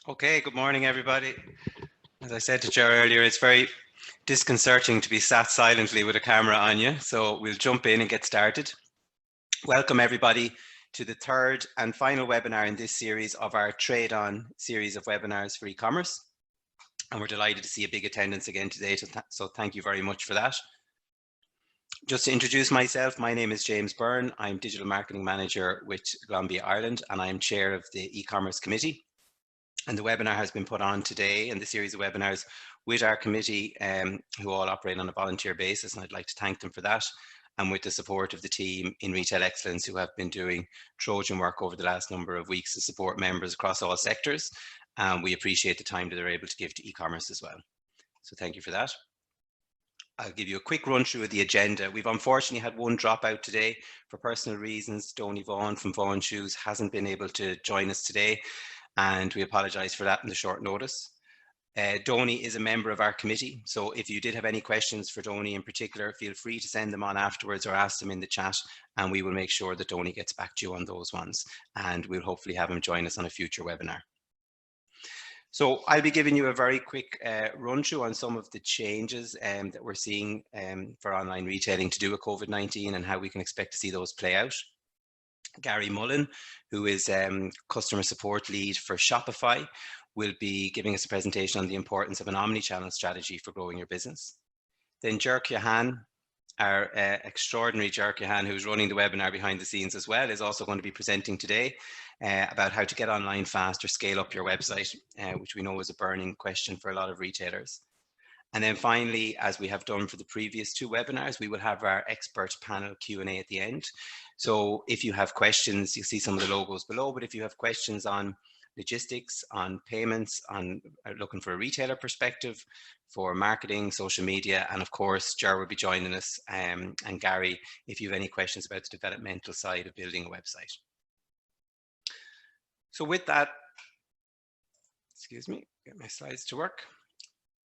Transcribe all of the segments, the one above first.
Okay, good morning, everybody. As I said to Ger earlier, it's very disconcerting to be sat silently with a camera on you, so we'll jump in and get started. Welcome, everybody, to the third and final webinar in this series of our Trade On series of webinars for e-commerce. And we're delighted to see a big attendance again today, so thank you very much for that. Just to introduce myself, my name is James Byrne. I'm Digital Marketing Manager with Columbia, Ireland, and I'm Chair of the Ecommerce Committee. And the webinar has been put on today in the series of webinars with our committee who all operate on a volunteer basis, and I'd like to thank them for that, and with the support of the team in Retail Excellence who have been doing Trojan work over the last number of weeks to support members across all sectors. And we appreciate the time that they're able to give to e-commerce as well. So thank you for that. I'll give you a quick run through of the agenda. We've unfortunately had one dropout today for personal reasons. Donny Vaughan from Vaughan Shoes hasn't been able to join us today, and we apologise for that in the short notice. Donny is a member of our committee, so if you did have any questions for Donny in particular, feel free to send them on afterwards or ask them in the chat, and we will make sure that Donny gets back to you on those ones, and we'll hopefully have him join us on a future webinar. So I'll be giving you a very quick run through on some of the changes that we're seeing for online retailing to do with COVID-19 and how we can expect to see those play out. Gary Mullin, who is customer support lead for Shopify, will be giving us a presentation on the importance of an omni-channel strategy for growing your business. Then Jerk Johan, our extraordinary Jerk Johan, who's running the webinar behind the scenes as well, is also going to be presenting today about how to get online fast or scale up your website, which we know is a burning question for a lot of retailers. And then finally, as we have done for the previous two webinars, we will have our expert panel Q&A at the end. So if you have questions, you'll see some of the logos below, but if you have questions on logistics, on payments, on looking for a retailer perspective, for marketing, social media, and of course, Ger will be joining us, and Gary, if you have any questions about the developmental side of building a website. So with that, excuse me, get my slides to work.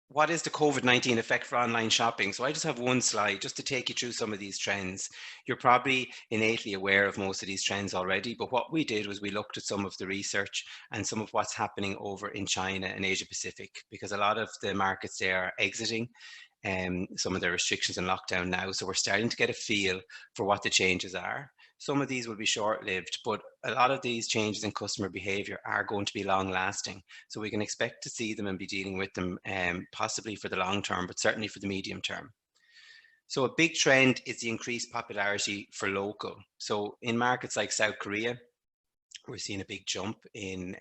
What is the COVID-19 effect for online shopping? So I just have one slide just to take you through some of these trends. You're probably innately aware of most of these trends already, but what we did was we looked at some of the research and some of what's happening over in China and Asia Pacific, because a lot of the markets there are exiting some of the restrictions and lockdown now. So we're starting to get a feel for what the changes are. Some of these will be short-lived, but a lot of these changes in customer behavior are going to be long-lasting. So we can expect to see them and be dealing with them possibly for the long term, but certainly for the medium term. So a big trend is the increased popularity for local. So in markets like South Korea, we're seeing a big jump in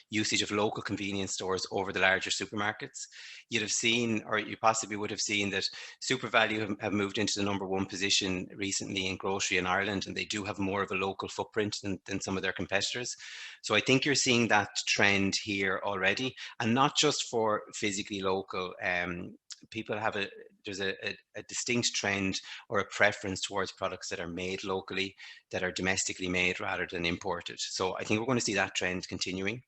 usage of local convenience stores over the larger supermarkets. You'd have seen, or you possibly would have seen, that SuperValu have moved into the #1 position recently in grocery in Ireland, and they do have more of a local footprint than some of their competitors. So I think you're seeing that trend here already, and not just for physically local. People have there's a distinct trend or a preference towards products that are made locally, that are domestically made rather than imported. So I think we're going to see that trend continuing.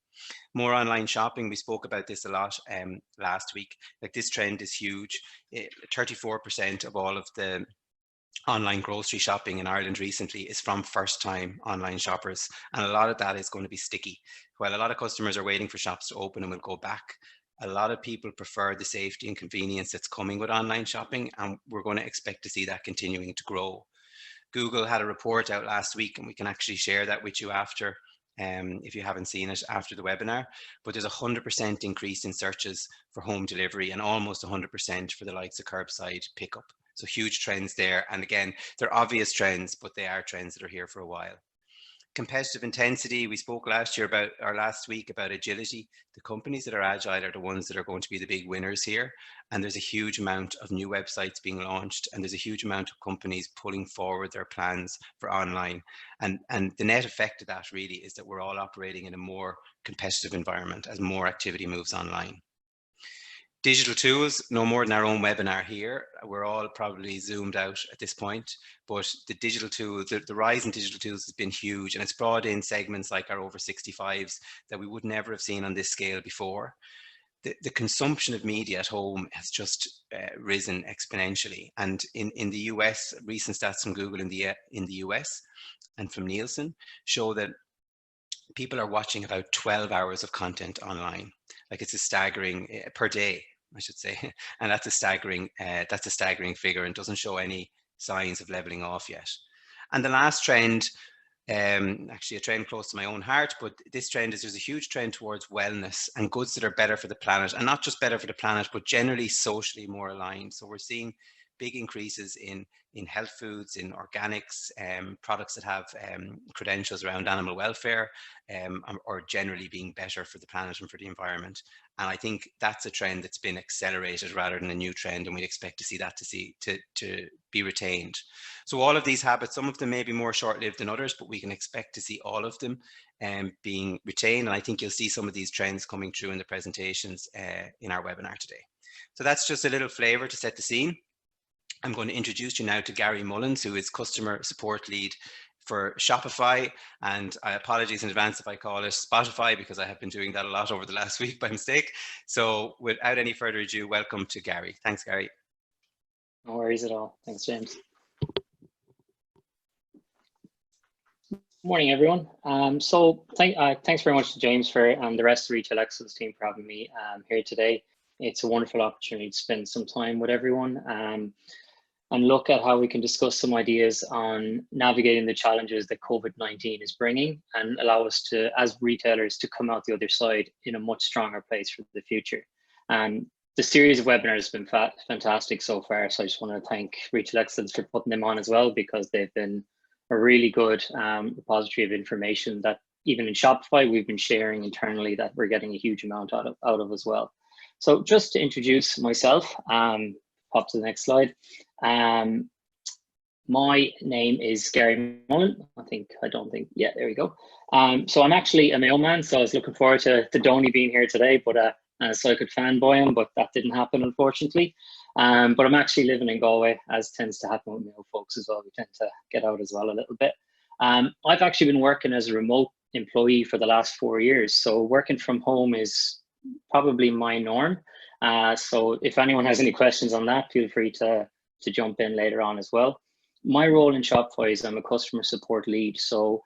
More online shopping, we spoke about this a lot last week. Like, this trend is huge. 34% of all of the online grocery shopping in Ireland recently is from first-time online shoppers, and a lot of that is going to be sticky. While a lot of customers are waiting for shops to open and will go back, a lot of people prefer the safety and convenience that's coming with online shopping, and we're going to expect to see that continuing to grow. Google had a report out last week, and we can actually share that with you after, if you haven't seen it, after the webinar. But there's a 100% increase in searches for home delivery and almost 100% for the likes of curbside pickup. So huge trends there. And again, they're obvious trends, but they are trends that are here for a while. Competitive intensity, we spoke last week about agility. The companies that are agile are the ones that are going to be the big winners here. And there's a huge amount of new websites being launched, and there's a huge amount of companies pulling forward their plans for online. And the net effect of that really is that we're all operating in a more competitive environment as more activity moves online. Digital tools, no more than our own webinar here. We're all probably zoomed out at this point, but the digital tools, the rise in digital tools has been huge, and it's brought in segments like our over 65s that we would never have seen on this scale before. The consumption of media at home has just risen exponentially. And in the US, recent stats from Google in the US and from Nielsen show that people are watching about 12 hours of content online. Like, it's a staggering per day, I should say, and that's a staggering figure, and doesn't show any signs of leveling off yet. And the last trend, actually a trend close to my own heart, but this trend is there's a huge trend towards wellness and goods that are better for the planet, and not just better for the planet, but generally socially more aligned. So we're seeing big increases in health foods, in organics, products that have credentials around animal welfare, or generally being better for the planet and for the environment. And I think that's a trend that's been accelerated rather than a new trend, and we'd expect to see that to be retained. So all of these habits, some of them may be more short-lived than others, but we can expect to see all of them being retained. And I think you'll see some of these trends coming through in the presentations in our webinar today. So that's just a little flavor to set the scene. I'm going to introduce you now to Gary Mullins, who is Customer Support Lead for Shopify. And I apologize in advance if I call it Spotify, because I have been doing that a lot over the last week by mistake. So without any further ado, welcome to Gary. Thanks, Gary. No worries at all. Thanks, James. Morning, everyone. Thanks very much to James and the rest of the Retail Excellence team for having me here today. It's a wonderful opportunity to spend some time with everyone and look at how we can discuss some ideas on navigating the challenges that COVID-19 is bringing, and allow us to, as retailers, to come out the other side in a much stronger place for the future. The series of webinars has been fantastic so far, so I just want to thank Retail Excellence for putting them on as well, because they've been a really good repository of information that even in Shopify we've been sharing internally, that we're getting a huge amount out of as well. So just to introduce myself, pop to the next slide. My name is Gary Mullin. Yeah, there we go. So I'm actually a mailman, so I was looking forward to Donny being here today, but so I could fanboy him, but that didn't happen, unfortunately. But I'm actually living in Galway, as tends to happen with mail folks as well. We tend to get out as well a little bit. I've actually been working as a remote employee for the last 4 years, so working from home is probably my norm. So if anyone has any questions on that, feel free to jump in later on as well. My role in Shopify is I'm a customer support lead. So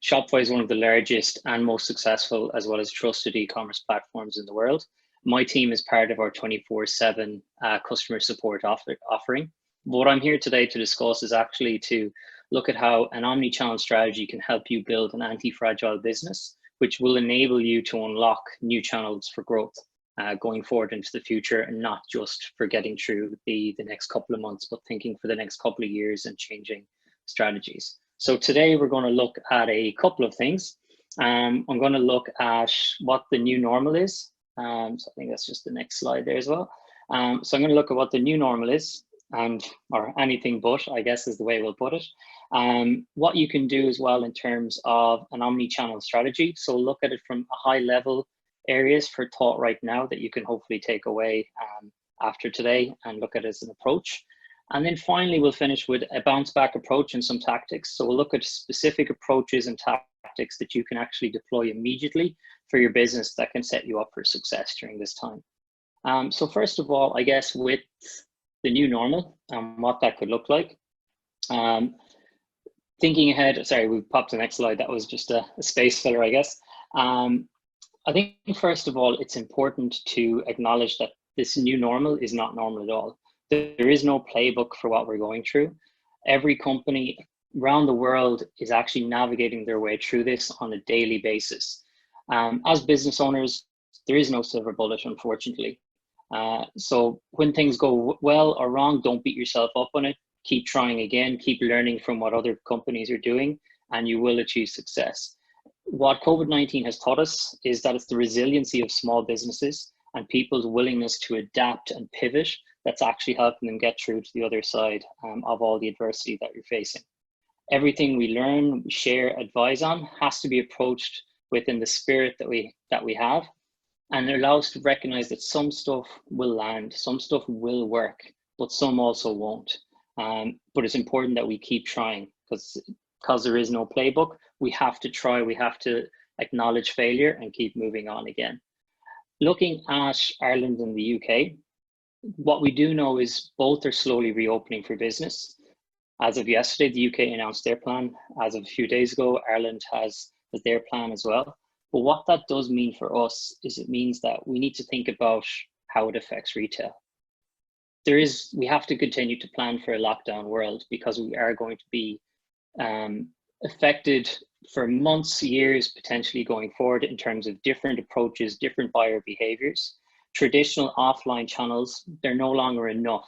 Shopify is one of the largest and most successful, as well as trusted e-commerce platforms in the world. My team is part of our 24/7 customer support offering. What I'm here today to discuss is actually to look at how an omni-channel strategy can help you build an anti-fragile business, which will enable you to unlock new channels for growth going forward into the future, and not just for getting through the next couple of months, but thinking for the next couple of years and changing strategies. So today we're going to look at a couple of things. I'm going to look at what the new normal is. So I think that's just the next slide there as well. So I'm going to look at what the new normal is, or anything but, I guess is the way we'll put it. What you can do as well in terms of an omni-channel strategy. So look at it from a high level areas for thought right now that you can hopefully take away after today and look at it as an approach. And then finally, we'll finish with a bounce back approach and some tactics. So we'll look at specific approaches and tactics that you can actually deploy immediately for your business that can set you up for success during this time. So first of all, I guess with the new normal and what that could look like. Thinking ahead, sorry, we popped to the next slide. That was just a space filler, I guess. I think first of all, it's important to acknowledge that this new normal is not normal at all. There is no playbook for what we're going through. Every company around the world is actually navigating their way through this on a daily basis. As business owners, there is no silver bullet, unfortunately. So when things go well or wrong, don't beat yourself up on it. Keep trying again, keep learning from what other companies are doing, and you will achieve success. What COVID-19 has taught us is that it's the resiliency of small businesses and people's willingness to adapt and pivot that's actually helping them get through to the other side of all the adversity that you're facing. Everything we learn, we share, advise on has to be approached within the spirit that we have, and it allows us to recognize that some stuff will land, some stuff will work, but some also won't. But it's important that we keep trying, because there is no playbook. We have to try, we have to acknowledge failure and keep moving on again. Looking at Ireland and the UK, what we do know is both are slowly reopening for business. As of yesterday, the UK announced their plan. As of a few days ago, Ireland has as their plan as well. But what that does mean for us is it means that we need to think about how it affects retail. We have to continue to plan for a lockdown world, because we are going to be affected for months, years, potentially going forward in terms of different approaches, different buyer behaviors. Traditional offline channels, they're no longer enough.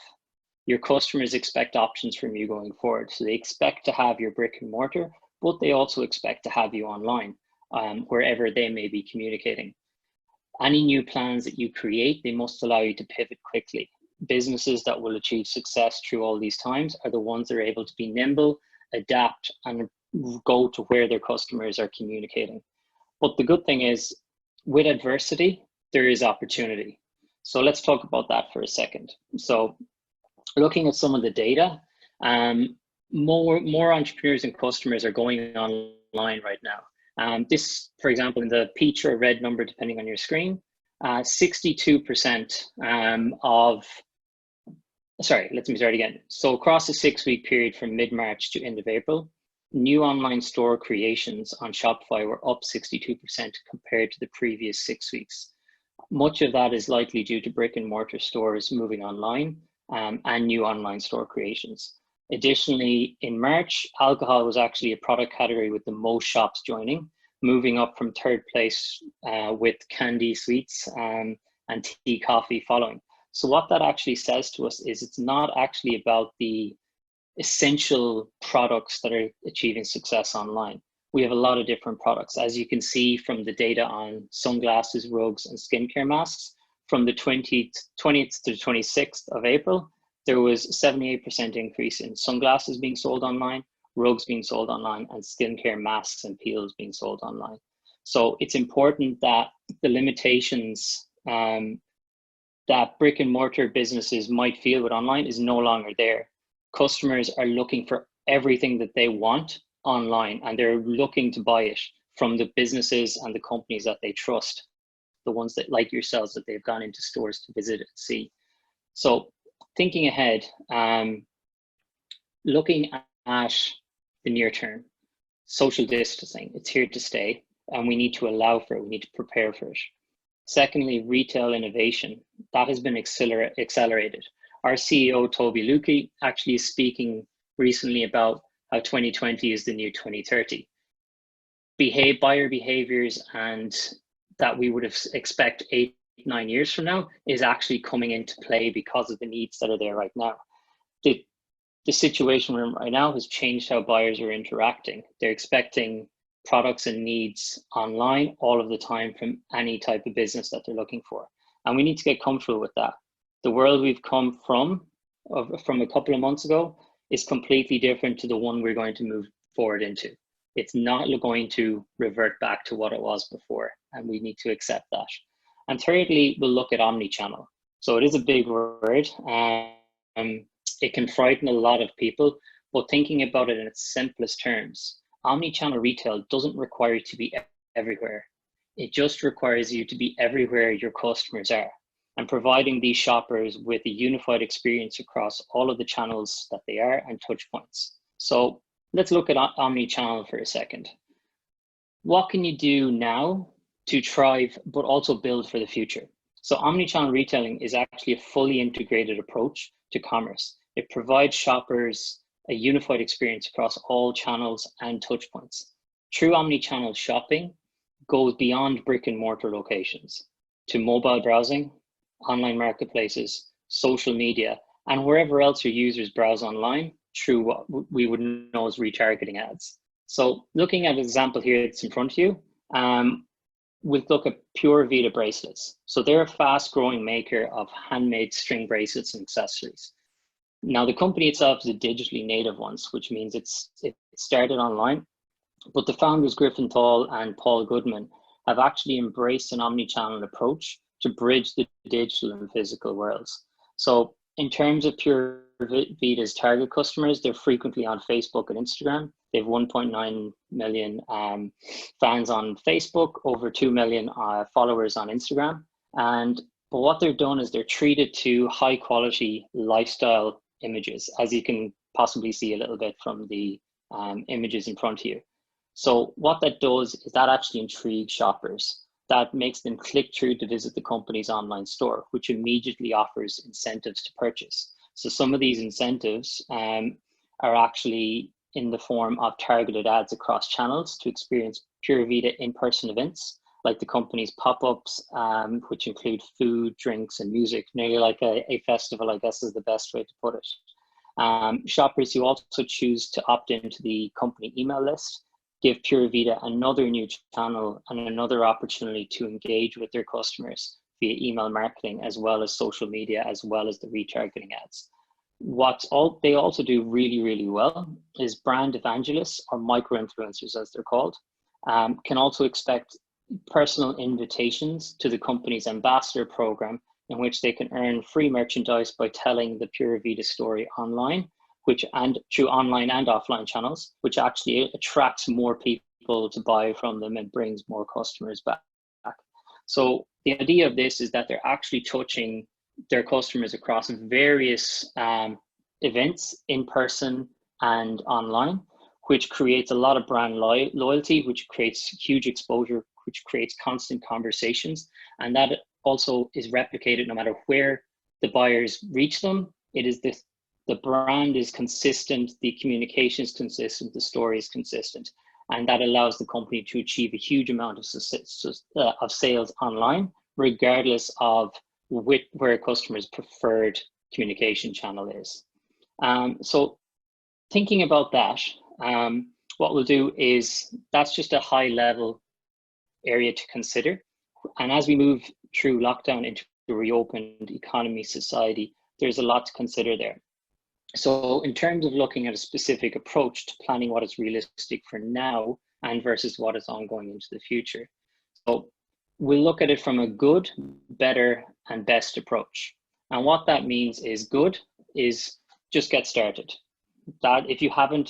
Your customers expect options from you going forward. So they expect to have your brick and mortar, but they also expect to have you online, wherever they may be communicating. Any new plans that you create, they must allow you to pivot quickly. Businesses that will achieve success through all these times are the ones that are able to be nimble, adapt, and go to where their customers are communicating. But the good thing is, with adversity, there is opportunity. So let's talk about that for a second. So looking at some of the data, more entrepreneurs and customers are going online right now. This, for example, in the peach or red number, depending on your screen, 62% let me start again. So across a 6-week period from mid-March to end of April, new online store creations on Shopify were up 62% compared to the previous 6 weeks. Much of that is likely due to brick and mortar stores moving online and new online store creations. Additionally, in March, alcohol was actually a product category with the most shops joining, moving up from 3rd place with candy, sweets, and tea, coffee following. So what that actually says to us is it's not actually about the essential products that are achieving success online. We have a lot of different products. As you can see from the data on sunglasses, rugs, and skincare masks, from the 20th to the 26th of April, there was a 78% increase in sunglasses being sold online, rugs being sold online, and skincare masks and peels being sold online. So it's important that the limitations that brick and mortar businesses might feel with online is no longer there. Customers are looking for everything that they want online, and they're looking to buy it from the businesses and the companies that they trust, the ones that, like yourselves, that they've gone into stores to visit and see. So thinking ahead, looking at the near term, social distancing, it's here to stay, and we need to allow for it, we need to prepare for it. Secondly, retail innovation, that has been accelerated. Our CEO, Toby Lukey, actually is speaking recently about how 2020 is the new 2030. Buyer behaviors and that we would have expect 8-9 years from now is actually coming into play because of the needs that are there right now. The situation we're in right now has changed how buyers are interacting. They're expecting products and needs online all of the time from any type of business that they're looking for. And we need to get comfortable with that. The world we've come from a couple of months ago is completely different to the one we're going to move forward into. It's not going to revert back to what it was before, and we need to accept that. And thirdly, we'll look at omni-channel. So it is a big word. It can frighten a lot of people, but thinking about it in its simplest terms, omni-channel retail doesn't require you to be everywhere. It just requires you to be everywhere your customers are, and providing these shoppers with a unified experience across all of the channels that they are and touch points. So let's look at omni-channel for a second. What can you do now to thrive, but also build for the future? So omni-channel retailing is actually a fully integrated approach to commerce. It provides shoppers a unified experience across all channels and touch points. True omni-channel shopping goes beyond brick and mortar locations to mobile browsing, online marketplaces, social media, and wherever else your users browse online through what we would know as retargeting ads. So looking at an example here that's in front of you, we'll look at Pure Vita bracelets. So they're a fast growing maker of handmade string bracelets and accessories. Now the company itself is a digitally native one, which means it started online, but the founders Griffin Thal and Paul Goodman have actually embraced an omni-channel approach to bridge the digital and physical worlds. So in terms of Pure Vita's target customers, they're frequently on Facebook and Instagram. They have 1.9 million fans on Facebook, over 2 million followers on Instagram. But what they've done is they're treated to high quality lifestyle images, as you can possibly see a little bit from the images in front of you. So what that does is that actually intrigues shoppers. That makes them click through to visit the company's online store, which immediately offers incentives to purchase. So some of these incentives are actually in the form of targeted ads across channels to experience Pura Vida in-person events, like the company's pop-ups, which include food, drinks, and music, nearly like a festival, I guess is the best way to put it. Shoppers who also choose to opt into the company email list give Pura Vida another new channel and another opportunity to engage with their customers via email marketing, as well as social media, as well as the retargeting ads. They also do really, really well is brand evangelists, or micro-influencers as they're called, can also expect personal invitations to the company's ambassador program, in which they can earn free merchandise by telling the Pura Vida story online, and through online and offline channels, which actually attracts more people to buy from them and brings more customers back. So the idea of this is that they're actually touching their customers across various events in person and online, which creates a lot of brand loyalty, which creates huge exposure, which creates constant conversations. And that also is replicated no matter where the buyers reach them. It is the brand is consistent, the communication is consistent, the story is consistent. And that allows the company to achieve a huge amount of sales online, regardless of where a customer's preferred communication channel is. So thinking about that, what we'll do is, that's just a high level area to consider. And as we move through lockdown into a reopened economy, society, there's a lot to consider there. So in terms of looking at a specific approach to planning what is realistic for now and versus what is ongoing into the future. So we'll look at it from a good, better, and best approach. And what that means is, good is just get started. That if you haven't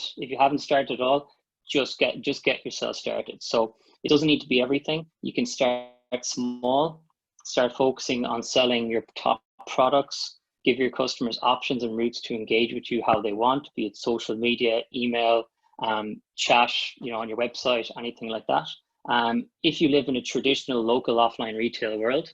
started at all, just get yourself started. So it doesn't need to be everything. You can start small, start focusing on selling your top products, give your customers options and routes to engage with you how they want, be it social media, email, chat, on your website, anything like that. If you live in a traditional local offline retail world,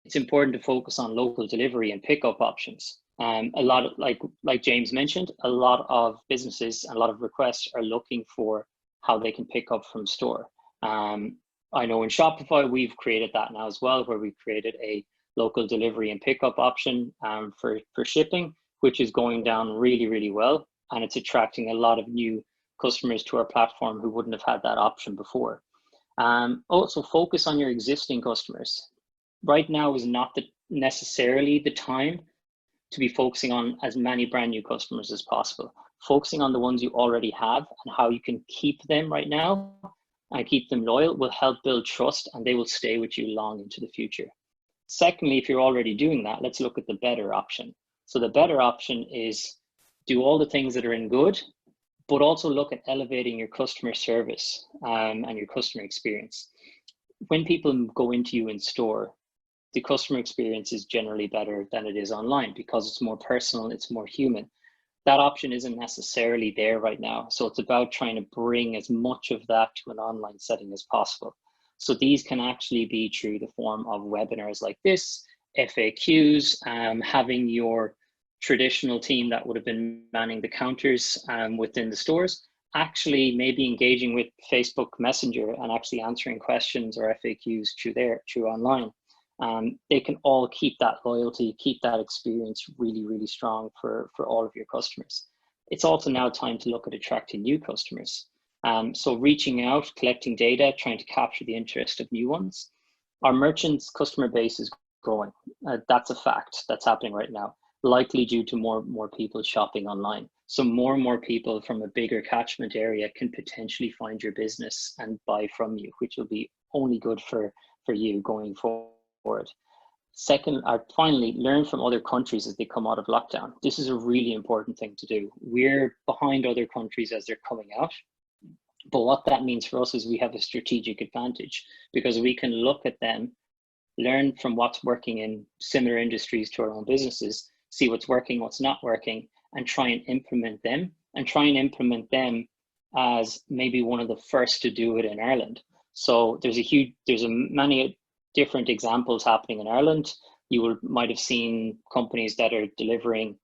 it's important to focus on local delivery and pickup options. A lot of, like James mentioned, a lot of businesses and a lot of requests are looking for how they can pick up from store. I know in Shopify, we've created that now as well, where we created a local delivery and pickup option for shipping, which is going down really, really well. And it's attracting a lot of new customers to our platform who wouldn't have had that option before. Also focus on your existing customers. Right now is not necessarily the time to be focusing on as many brand new customers as possible. Focusing on the ones you already have and how you can keep them right now and keep them loyal will help build trust, and they will stay with you long into the future. Secondly, if you're already doing that, let's look at the better option. So the better option is do all the things that are in good, but also look at elevating your customer service and your customer experience. When people go into you in store, the customer experience is generally better than it is online because it's more personal, it's more human. That option isn't necessarily there right now. So it's about trying to bring as much of that to an online setting as possible. So these can actually be through the form of webinars like this, FAQs, having your traditional team that would have been manning the counters within the stores, actually maybe engaging with Facebook Messenger and actually answering questions or FAQs through online. They can all keep that loyalty, keep that experience really, really strong for all of your customers. It's also now time to look at attracting new customers. So reaching out, collecting data, trying to capture the interest of new ones. Our merchants' customer base is growing. That's a fact that's happening right now, likely due to more people shopping online. So more and more people from a bigger catchment area can potentially find your business and buy from you, which will be only good for you going forward. Second, finally, learn from other countries as they come out of lockdown. This is a really important thing to do. We're behind other countries as they're coming out. But what that means for us is we have a strategic advantage because we can look at them, learn from what's working in similar industries to our own businesses, see what's working, what's not working, and try and implement them as maybe one of the first to do it in Ireland. So there's many different examples happening in Ireland. You might have seen companies that are delivering,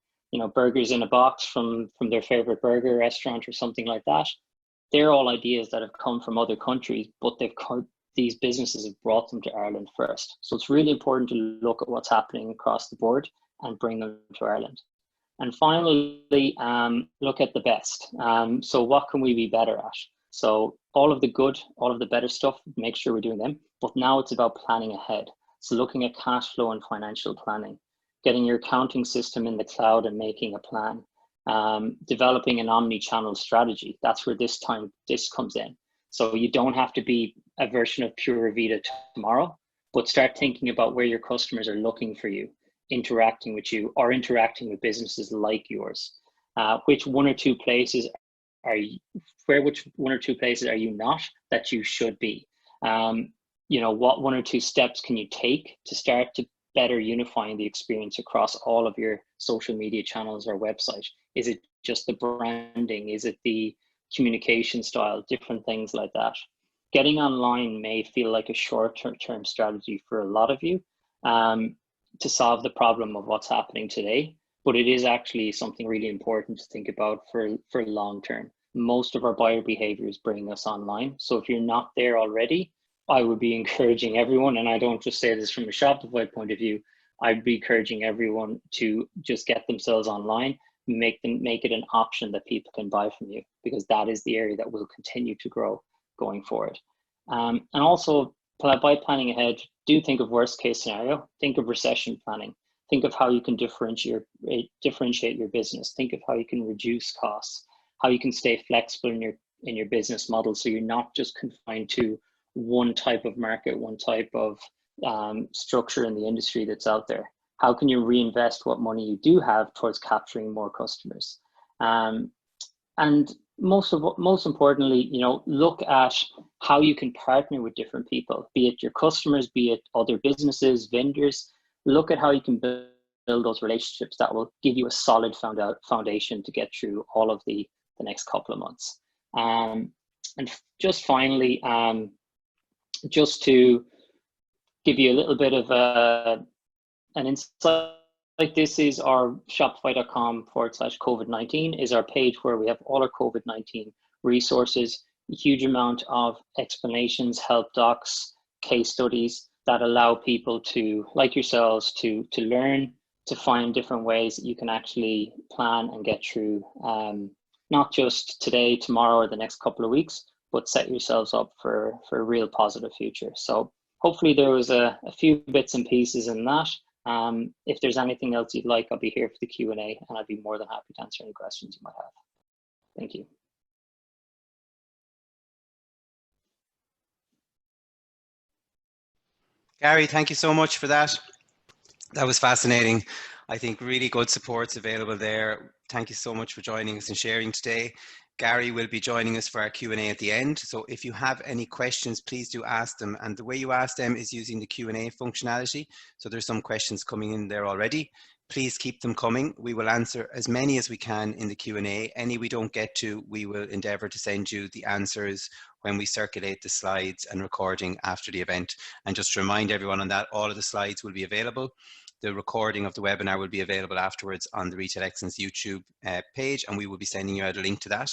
burgers in a box from their favorite burger restaurant or something like that. They're all ideas that have come from other countries, but these businesses have brought them to Ireland first. So it's really important to look at what's happening across the board and bring them to Ireland. And finally, look at the best. So what can we be better at? So all of the good, all of the better stuff, make sure we're doing them. But now it's about planning ahead. So looking at cash flow and financial planning, getting your accounting system in the cloud and making a plan, developing an omni-channel strategy. That's where this comes in. So you don't have to be a version of Pura Vida tomorrow, but start thinking about where your customers are looking for you, interacting with you, or interacting with businesses like yours. Which one or two places are you not that you should be? What one or two steps can you take to start to better unifying the experience across all of your social media channels or website? Is it just the branding? Is it the communication style? Different things like that. Getting online may feel like a short-term strategy for a lot of you to solve the problem of what's happening today, but it is actually something really important to think about for long term. Most of our buyer behavior is bringing us online. So if you're not there already, I would be encouraging everyone, and I don't just say this from a Shopify point of view, I'd be encouraging everyone to just get themselves online, make it an option that people can buy from you, because that is the area that will continue to grow going forward. And also, by planning ahead, do think of worst case scenario, think of recession planning, think of how you can differentiate your business, think of how you can reduce costs, how you can stay flexible in your business model, so you're not just confined to one type of market, one type of structure in the industry that's out there. How can you reinvest what money you do have towards capturing more customers? And most importantly, look at how you can partner with different people, be it your customers, be it other businesses, vendors. Look at how you can build those relationships that will give you a solid foundation to get through all of the next couple of months. And just finally, just to give you a little bit of an insight, like this is our shopify.com/COVID-19 is our page where we have all our COVID-19 resources, a huge amount of explanations, help docs, case studies that allow people to, like yourselves, to learn, to find different ways that you can actually plan and get through, not just today, tomorrow, or the next couple of weeks, but set yourselves up for a real positive future. So hopefully there was a few bits and pieces in that. If there's anything else you'd like, I'll be here for the Q&A, and I'd be more than happy to answer any questions you might have. Thank you. Gary, thank you so much for that. That was fascinating. I think really good supports available there. Thank you so much for joining us and sharing today. Gary will be joining us for our Q&A at the end. So if you have any questions, please do ask them. And the way you ask them is using the Q&A functionality. So there's some questions coming in there already. Please keep them coming. We will answer as many as we can in the Q&A. Any we don't get to, we will endeavor to send you the answers when we circulate the slides and recording after the event. And just to remind everyone on that, all of the slides will be available. The recording of the webinar will be available afterwards on the Retail Excellence YouTube page, and we will be sending you out a link to that.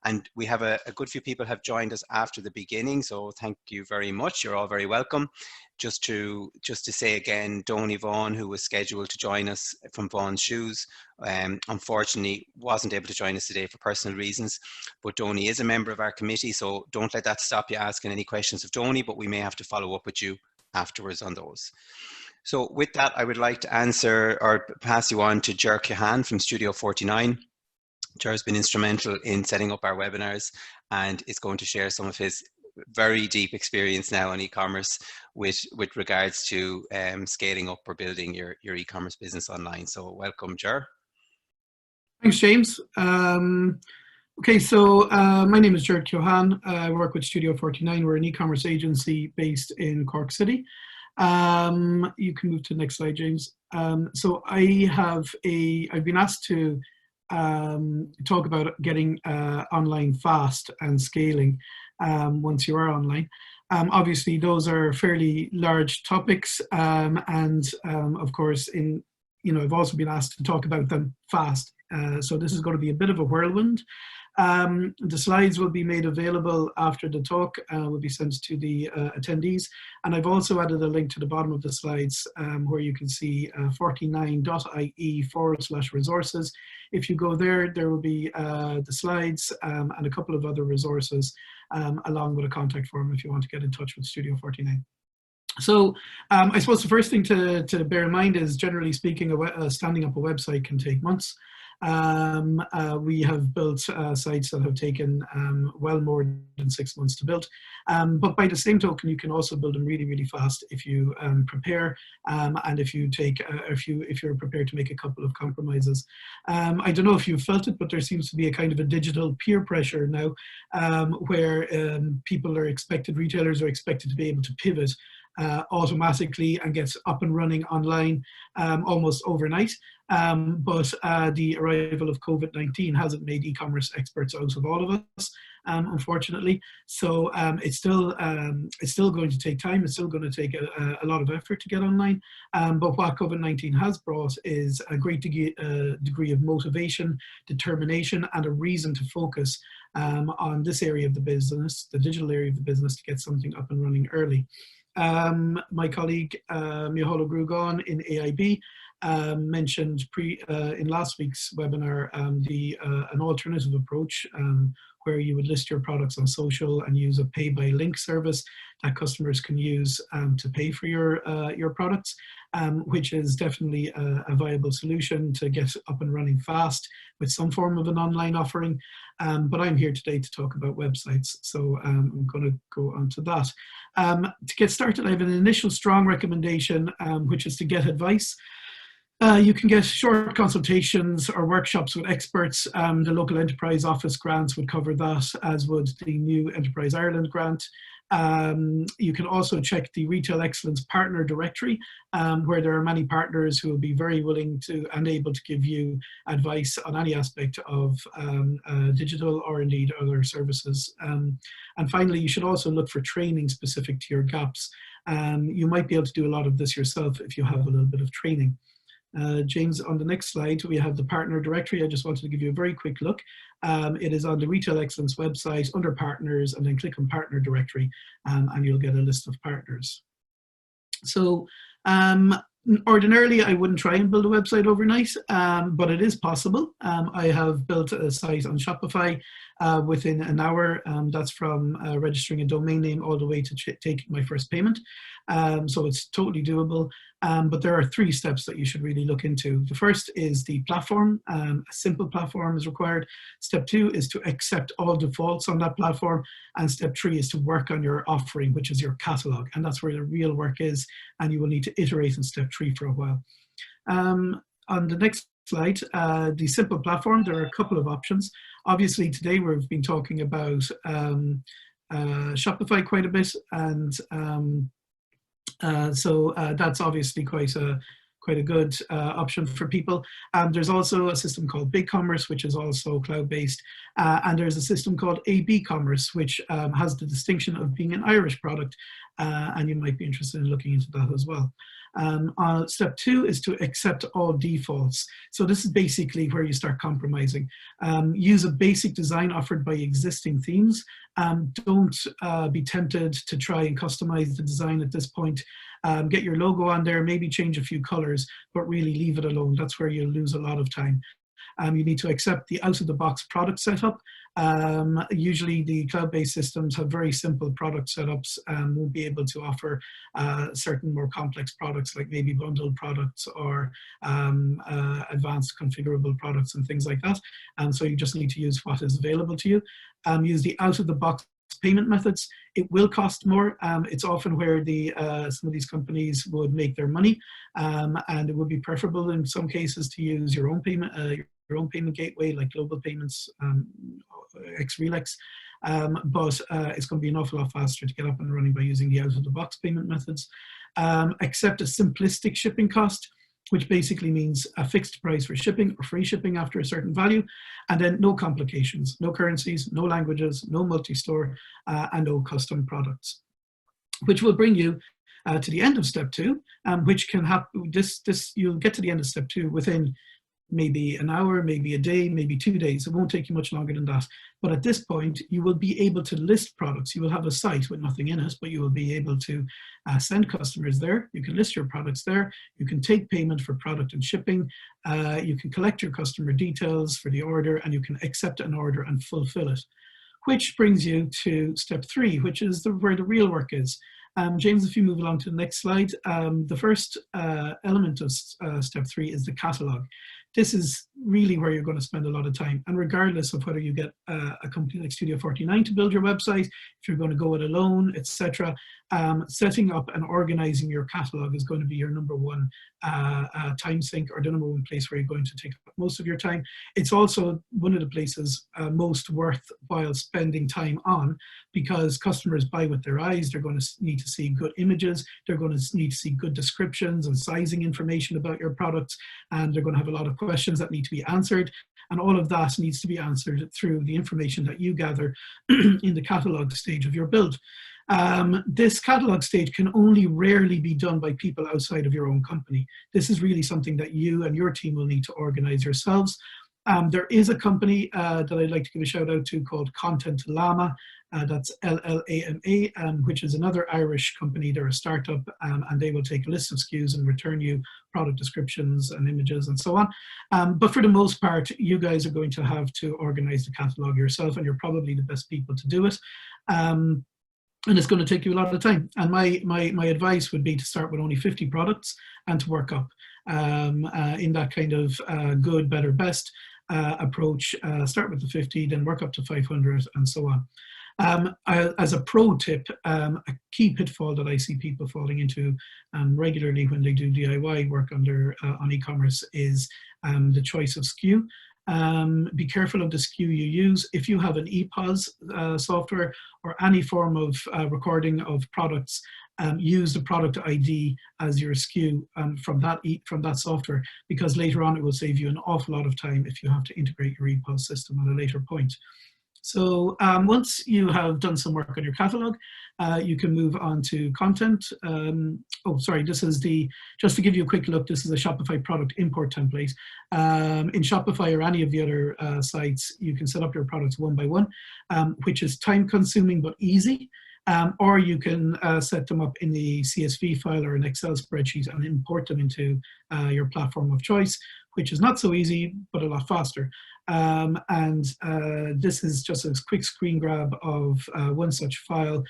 And we have a good few people have joined us after the beginning, so thank you very much. You're all very welcome. Just to say again, Donny Vaughan, who was scheduled to join us from Vaughan's Shoes, unfortunately wasn't able to join us today for personal reasons, but Donny is a member of our committee, so don't let that stop you asking any questions of Donny, but we may have to follow up with you afterwards on those. So with that, I would like to answer or pass you on to Ger Keohane from Studio 49. Ger has been instrumental in setting up our webinars and is going to share some of his very deep experience now on e-commerce with regards to scaling up or building your e-commerce business online. So welcome, Ger. Thanks, James. Okay, so my name is Ger Keohane. I work with Studio 49. We're an e-commerce agency based in Cork City. You can move to the next slide, James. So I've been asked to talk about getting online fast and scaling once you are online. Obviously, those are fairly large topics, and of course, I've also been asked to talk about them fast. So this is going to be a bit of a whirlwind. The slides will be made available after the talk, will be sent to the attendees. And I've also added a link to the bottom of the slides where you can see 49.ie/resources. If you go there, there will be the slides and a couple of other resources along with a contact form if you want to get in touch with Studio 49. So I suppose the first thing to bear in mind is, generally speaking, standing up a website can take months. We have built sites that have taken well more than 6 months to build. But by the same token, you can also build them really, really fast if you prepare and if you're prepared to make a couple of compromises. I don't know if you've felt it, but there seems to be a kind of a digital peer pressure now where retailers are expected to be able to pivot automatically and get up and running online almost overnight. But the arrival of Covid-19 hasn't made e-commerce experts out of all of us, unfortunately. So it's still going to take time. It's still going to take a lot of effort to get online. But what Covid-19 has brought is a great degree of motivation, determination, and a reason to focus on this area of the business, the digital area of the business, to get something up and running early. My colleague Micheál Ó Gruagán in AIB mentioned in last week's webinar an alternative approach where you would list your products on social and use a pay-by-link service that customers can use to pay for your products, which is definitely a viable solution to get up and running fast with some form of an online offering. But I'm here today to talk about websites, so I'm going to go on to that. To get started, I have an initial strong recommendation, which is to get advice. You can get short consultations or workshops with experts. The local enterprise office grants would cover that, as would the new Enterprise Ireland grant. You can also check the Retail Excellence Partner Directory, where there are many partners who will be very willing to and able to give you advice on any aspect of digital or indeed other services. And finally, you should also look for training specific to your gaps. You might be able to do a lot of this yourself if you have a little bit of training. James, on the next slide, we have the partner directory. I just wanted to give you a very quick look. It is on the Retail Excellence website under partners, and then click on partner directory and you'll get a list of partners. So ordinarily, I wouldn't try and build a website overnight, but it is possible. I have built a site on Shopify within an hour. That's from registering a domain name all the way to taking my first payment. So it's totally doable. But there are 3 steps that you should really look into. The first is the platform. A simple platform is required. Step 2 is to accept all defaults on that platform. And step 3 is to work on your offering, which is your catalog. And that's where the real work is. And you will need to iterate in step 3 for a while. On the next slide, the simple platform, there are a couple of options. Obviously, today we've been talking about Shopify quite a bit, and so that's obviously quite a good option for people. There's also a system called BigCommerce, which is also cloud-based, and there's a system called AB Commerce, which has the distinction of being an Irish product, and you might be interested in looking into that as well. Step 2 is to accept all defaults. So this is basically where you start compromising. Use a basic design offered by existing themes. Don't be tempted to try and customize the design at this point. Get your logo on there, maybe change a few colors, but really leave it alone. That's where you'll lose a lot of time. You need to accept the out-of-the-box product setup. Usually the cloud-based systems have very simple product setups and won't be able to offer certain more complex products like maybe bundled products or advanced configurable products and things like that. So you just need to use what is available to you. Use the out-of-the-box payment methods. It will cost more. It's often where some of these companies would make their money, and it would be preferable in some cases to use your own payment gateway like Global Payments, Xrelex, but it's going to be an awful lot faster to get up and running by using the out-of-the-box payment methods. Accept a simplistic shipping cost. which basically means a fixed price for shipping or free shipping after a certain value, and then no complications, no currencies, no languages, no multi-store, and no custom products, which will bring you to the end of step 2, which can happen. You'll get to the end of step 2 within maybe an hour, maybe a day, maybe 2 days. It won't take you much longer than that. But at this point, you will be able to list products. You will have a site with nothing in it, but you will be able to send customers there. You can list your products there. You can take payment for product and shipping. You can collect your customer details for the order, and you can accept an order and fulfill it. Which brings you to step 3, which is where the real work is. James, if you move along to the next slide, the first element of step 3 is the catalog. This is really where you're going to spend a lot of time. And regardless of whether you get a company like Studio 49 to build your website, if you're going to go it alone, etc., setting up and organizing your catalog is going to be your number one time sink, or the number one place where you're going to take up most of your time. It's also one of the places most worthwhile spending time on, because customers buy with their eyes. They're going to need to see good images. They're going to need to see good descriptions and sizing information about your products. And they're going to have a lot of questions that need to be answered. And all of that needs to be answered through the information that you gather in the catalog stage of your build. This catalog stage can only rarely be done by people outside of your own company. This is really something that you and your team will need to organize yourselves. There is a company that I'd like to give a shout out to called Content Llama. That's LLAMA, which is another Irish company. They're a startup, and they will take a list of SKUs and return you product descriptions and images and so on. But for the most part, you guys are going to have to organize the catalog yourself, and you're probably the best people to do it. And it's going to take you a lot of time. And my advice would be to start with only 50 products and to work up in that kind of good, better, best approach. Start with the 50, then work up to 500, and so on. As a pro tip, a key pitfall that I see people falling into regularly when they do DIY work on e-commerce is the choice of SKU. Be careful of the SKU you use. If you have an EPOS software or any form of recording of products, use the product ID as your SKU from that software, because later on it will save you an awful lot of time if you have to integrate your EPOS system at a later point. So once you have done some work on your catalog, you can move on to content. This is just to give you a quick look, this is a Shopify product import template. In Shopify or any of the other sites, you can set up your products one by one, which is time consuming but easy. Or you can set them up in the CSV file or an Excel spreadsheet and import them into your platform of choice, which is not so easy, but a lot faster. This is just a quick screen grab of one such file.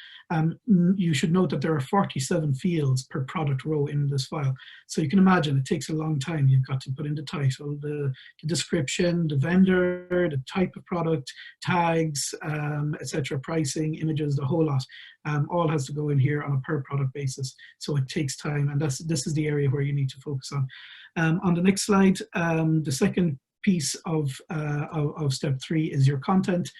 You should note that there are 47 fields per product row in this file. So you can imagine it takes a long time. You've got to put in the title, the description, the vendor, the type of product, tags, etc., pricing, images, the whole lot. All has to go in here on a per product basis. So it takes time, and this is the area where you need to focus on. On the next slide, the second piece of step 3 is your content.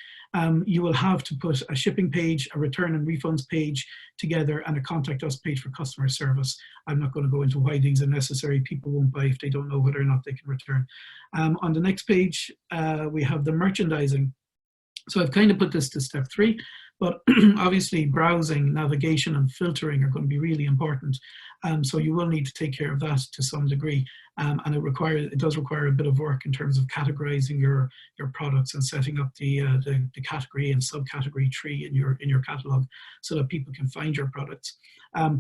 You will have to put a shipping page, a return and refunds page together, and a contact us page for customer service. I'm not going to go into why these are necessary. People won't buy if they don't know whether or not they can return. On the next page, we have the merchandising. So I've kind of put this to step 3, but obviously browsing, navigation, and filtering are going to be really important. So you will need to take care of that to some degree. And it does require a bit of work in terms of categorizing your products and setting up the category and subcategory tree in your catalog so that people can find your products.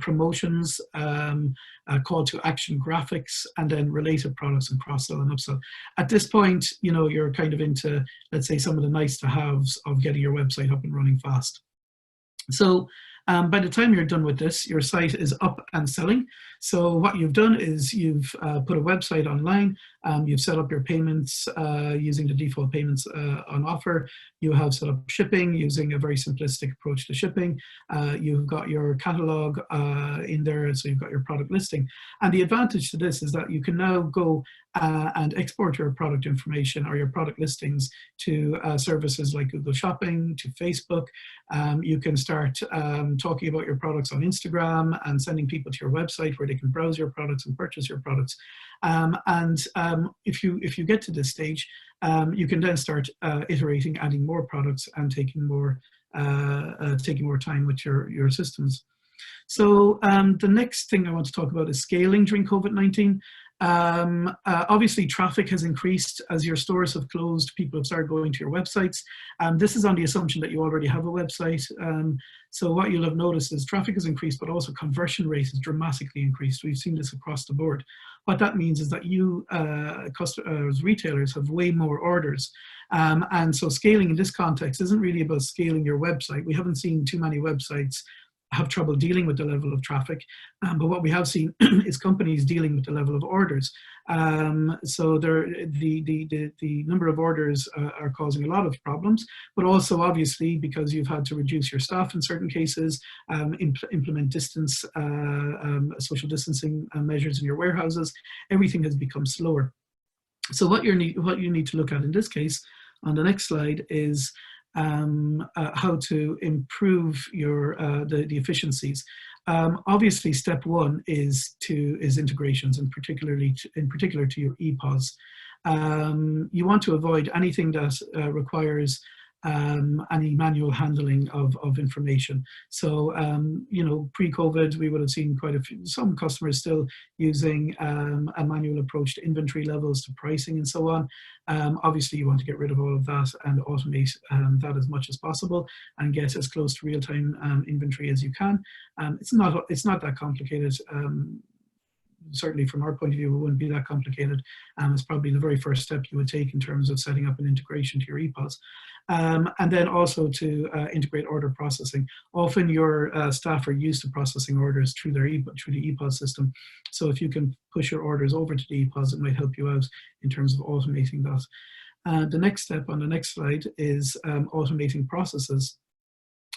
Promotions, call to action graphics, and then related products and cross-sell and upsell. At this point, you're kind of into, let's say, some of the nice to haves of getting your website up and running fast. So by the time you're done with this, your site is up and selling. So what you've done is you've put a website online, you've set up your payments using the default payments on offer. You have set up shipping using a very simplistic approach to shipping. You've got your catalog in there, so you've got your product listing. And the advantage to this is that you can now go and export your product information or your product listings to services like Google Shopping, to Facebook. You can start talking about your products on Instagram and sending people to your website where they can browse your products and purchase your products. If you get to this stage, you can then start iterating, adding more products and taking more time with your systems. So the next thing I want to talk about is scaling during COVID-19. Obviously, traffic has increased as your stores have closed. People have started going to your websites. This is on the assumption that you already have a website. So what you'll have noticed is traffic has increased, but also conversion rate has dramatically increased. We've seen this across the board. What that means is that you, customers, retailers, have way more orders. And so scaling in this context isn't really about scaling your website. We haven't seen too many websites have trouble dealing with the level of traffic, but what we have seen is companies dealing with the level of orders. So the number of orders are causing a lot of problems, but also obviously because you've had to reduce your staff in certain cases, implement distance, social distancing measures in your warehouses, everything has become slower. So what you need to look at in this case on the next slide is how to improve your the efficiencies. Obviously, step one is integrations, and in particular to your EPOS. You want to avoid anything that requires any manual handling of information. So, you know, pre-COVID, we would have seen some customers still using a manual approach to inventory levels, to pricing and so on. Obviously, you want to get rid of all of that and automate that as much as possible and get as close to real-time inventory as you can. It's not that complicated. Certainly from our point of view, it wouldn't be that complicated. It's probably the very first step you would take in terms of setting up an integration to your EPOS. And then also to integrate order processing. Often your staff are used to processing orders through the EPOS system. So if you can push your orders over to the EPOS, it might help you out in terms of automating that. The next step on the next slide is automating processes.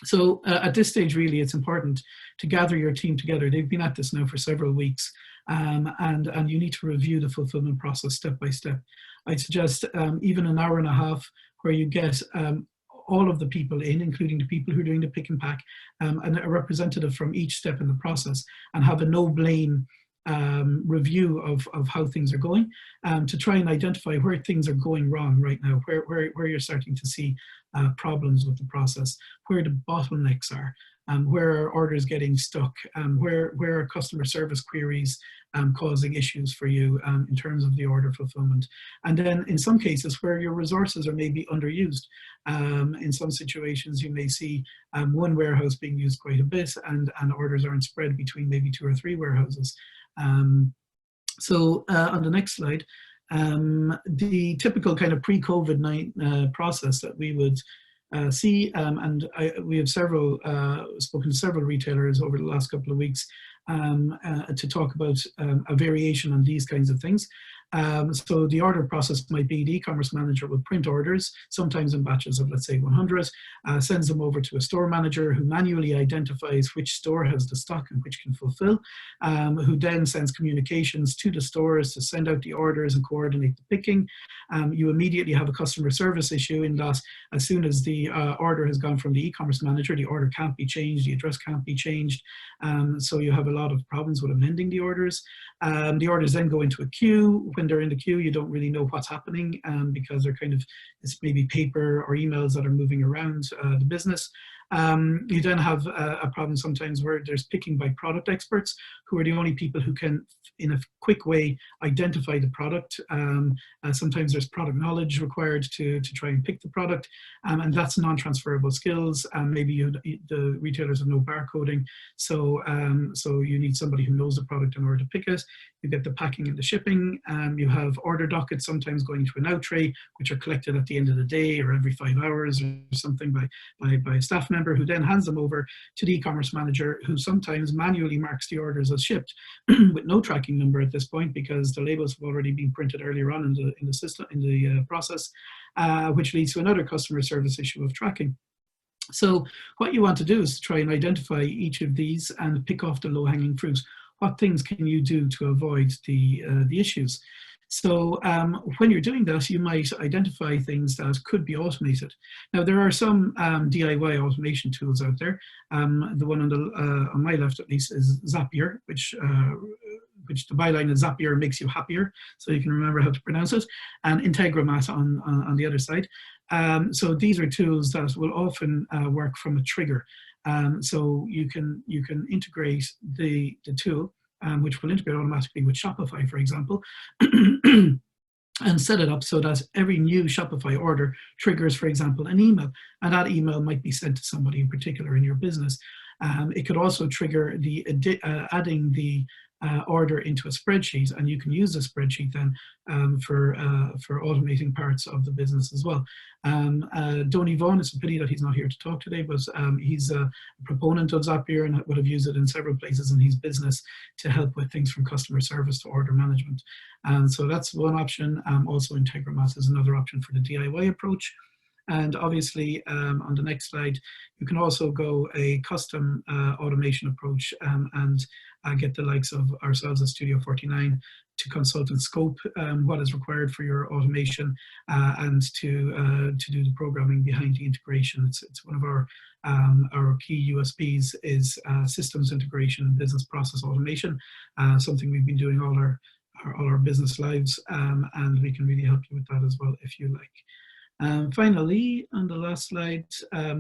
So at this stage, really, it's important to gather your team together. They've been at this now for several weeks, and you need to review the fulfillment process step by step. I'd suggest even an hour and a half where you get all of the people in, including the people who are doing the pick and pack, and a representative from each step in the process, and have a no-blame review of how things are going, to try and identify where things are going wrong right now, where you're starting to see problems with the process, where the bottlenecks are, where are orders getting stuck, where are customer service queries causing issues for you in terms of the order fulfillment. And then in some cases where your resources are maybe underused. In some situations you may see one warehouse being used quite a bit and orders aren't spread between maybe 2 or 3 warehouses. So on the next slide, the typical kind of pre-COVID-19 process that we would see, and we have spoken to several retailers over the last couple of weeks to talk about a variation on these kinds of things. So the order process might be the e-commerce manager will print orders, sometimes in batches of, let's say, 100, sends them over to a store manager who manually identifies which store has the stock and which can fulfill, who then sends communications to the stores to send out the orders and coordinate the picking. You immediately have a customer service issue in that as soon as the order has gone from the e-commerce manager, the order can't be changed, the address can't be changed. So you have a lot of problems with amending the orders. The orders then go into a queue. When they're in the queue, you don't really know what's happening because they're it's maybe paper or emails that are moving around the business. You then have a problem sometimes where there's picking by product experts who are the only people who can, in a quick way, identify the product. Sometimes there's product knowledge required to try and pick the product, and that's non-transferable skills. Maybe the retailers have no barcoding, so you need somebody who knows the product in order to pick it. You get the packing and the shipping. You have order dockets sometimes going to an out tray, which are collected at the end of the day or every 5 hours or something by a staff member who then hands them over to the e-commerce manager, who sometimes manually marks the orders as shipped with no tracking number at this point because the labels have already been printed earlier on in the system, in the process, which leads to another customer service issue of tracking. So what you want to do is try and identify each of these and pick off the low-hanging fruit. What things can you do to avoid the issues? So when you're doing that, you might identify things that could be automated. Now, there are some DIY automation tools out there. The one on my left, at least, is Zapier, which the byline is Zapier makes you happier, so you can remember how to pronounce it, and Integromat on the other side. So these are tools that will often work from a trigger. So you can integrate the tool, which will integrate automatically with Shopify, for example, and set it up so that every new Shopify order triggers, for example, an email, and that email might be sent to somebody in particular in your business. It could also trigger the adding the order into a spreadsheet, and you can use the spreadsheet then for automating parts of the business as well. Donny Vaughan, it's a pity that he's not here to talk today, but he's a proponent of Zapier and would have used it in several places in his business to help with things from customer service to order management. So that's one option. Also, Integromat is another option for the DIY approach. And obviously, on the next slide, you can also go a custom automation approach and get the likes of ourselves at Studio 49 to consult and scope what is required for your automation and to do the programming behind the integration. It's one of our key USPs is systems integration and business process automation, something we've been doing all our business lives, and we can really help you with that as well if you like. Finally, on the last slide,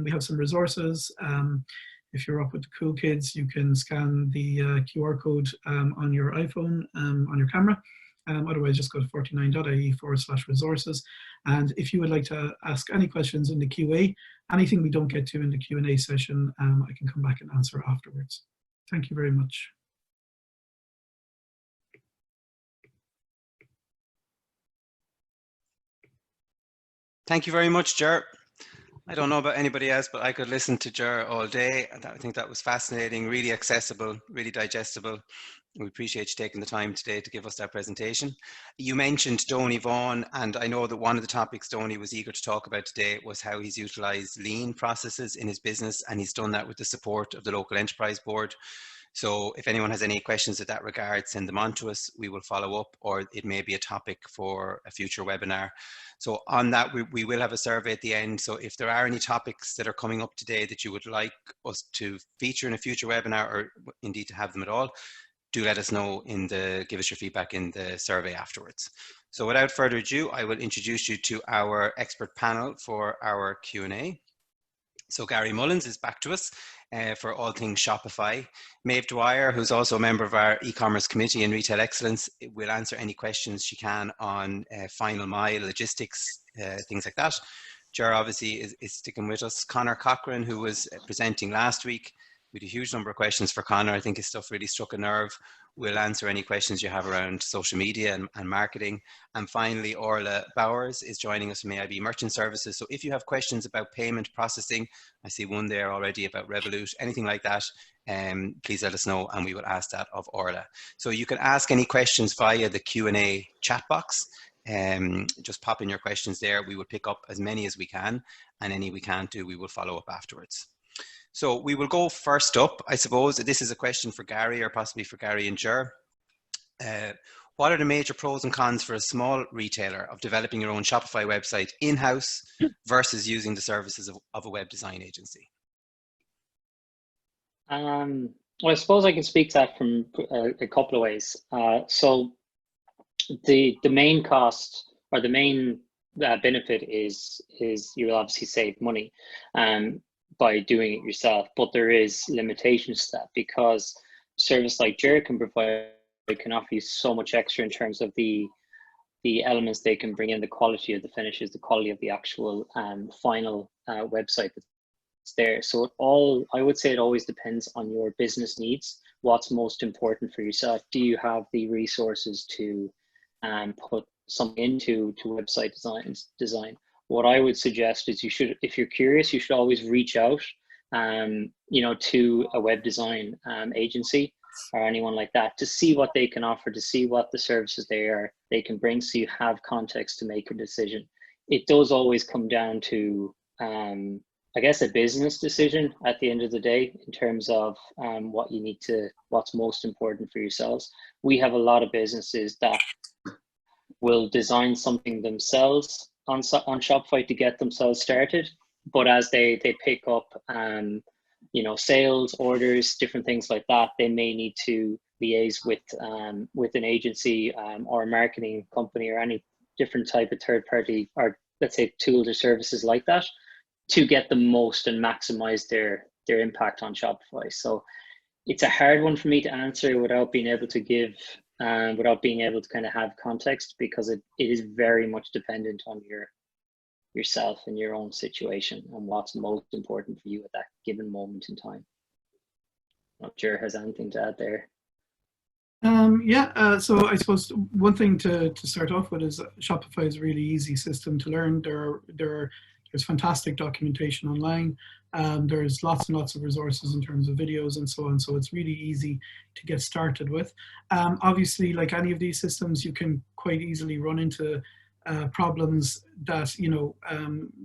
we have some resources. If you're up with the cool kids, you can scan the QR code on your iPhone on your camera. Otherwise, just go to 49.ie/resources. And if you would like to ask any questions in the QA, anything we don't get to in the Q&A session, I can come back and answer afterwards. Thank you very much. Thank you very much, Ger. I don't know about anybody else, but I could listen to Ger all day. I think that was fascinating, really accessible, really digestible. We appreciate you taking the time today to give us that presentation. You mentioned Donny Vaughan, and I know that one of the topics Donny was eager to talk about today was how he's utilised lean processes in his business, and he's done that with the support of the local enterprise board. So if anyone has any questions in that regard, send them on to us. We will follow up, or it may be a topic for a future webinar. So on that, we will have a survey at the end. So if there are any topics that are coming up today that you would like us to feature in a future webinar, or indeed to have them at all, do let us know give us your feedback in the survey afterwards. So without further ado, I will introduce you to our expert panel for our Q&A. So Gary Mullins is back to us for all things Shopify. Maeve Dwyer, who's also a member of our e-commerce committee and retail excellence, will answer any questions she can on final mile logistics, things like that. Ger obviously is sticking with us. Conor Cochran, who was presenting last week, we had a huge number of questions for Conor. I think his stuff really struck a nerve. We'll answer any questions you have around social media and marketing. And finally, Orla Bowers is joining us from AIB Merchant Services. So if you have questions about payment processing, I see one there already about Revolut, anything like that, please let us know and we will ask that of Orla. So you can ask any questions via the Q&A chat box. Just pop in your questions there. We will pick up as many as we can, and any we can't do, we will follow up afterwards. So we will go first up. I suppose this is a question for Gary, or possibly for Gary and Ger. What are the major pros and cons for a small retailer of developing your own Shopify website in-house versus using the services of a web design agency? Well, I suppose I can speak to that from a couple of ways. So the main cost, or the main benefit is you will obviously save money by doing it yourself, but there is limitations to that, because service like Ger can provide, can offer you so much extra in terms of the elements they can bring in, the quality of the finishes, the quality of the actual final website that's there. So I would say it always depends on your business needs. What's most important for yourself? Do you have the resources to put something into website design? What I would suggest is you should, if you're curious, you should always reach out, to a web design agency or anyone like that to see what they can offer, to see what the services they can bring, so you have context to make a decision. It does always come down to, I guess, a business decision at the end of the day in terms of what's most important for yourselves. We have a lot of businesses that will design something themselves on Shopify to get themselves started. But as they pick up, you know, sales, orders, different things like that, they may need to liaise with an agency or a marketing company or any different type of third party, or let's say tools or services like that, to get the most and maximize their impact on Shopify. So it's a hard one for me to answer without being able to give, without being able to kind of have context, because it is very much dependent on yourself and your own situation and what's most important for you at that given moment in time. Not sure has anything to add there. So I suppose one thing to start off with is Shopify is a really easy system to learn. There's fantastic documentation online. There's lots and lots of resources in terms of videos and so on. So it's really easy to get started with. Obviously, like any of these systems, you can quite easily run into problems that, you know,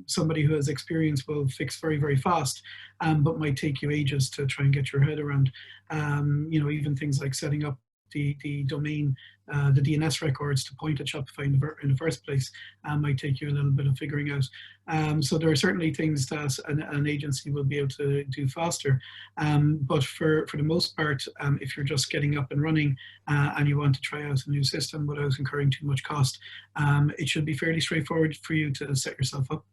somebody who has experience will fix very, very fast, but might take you ages to try and get your head around. You know, even things like setting up the domain, the DNS records to point at Shopify in the first place might take you a little bit of figuring out. So there are certainly things that an agency will be able to do faster. But for the most part, if you're just getting up and running and you want to try out a new system without incurring too much cost, it should be fairly straightforward for you to set yourself up.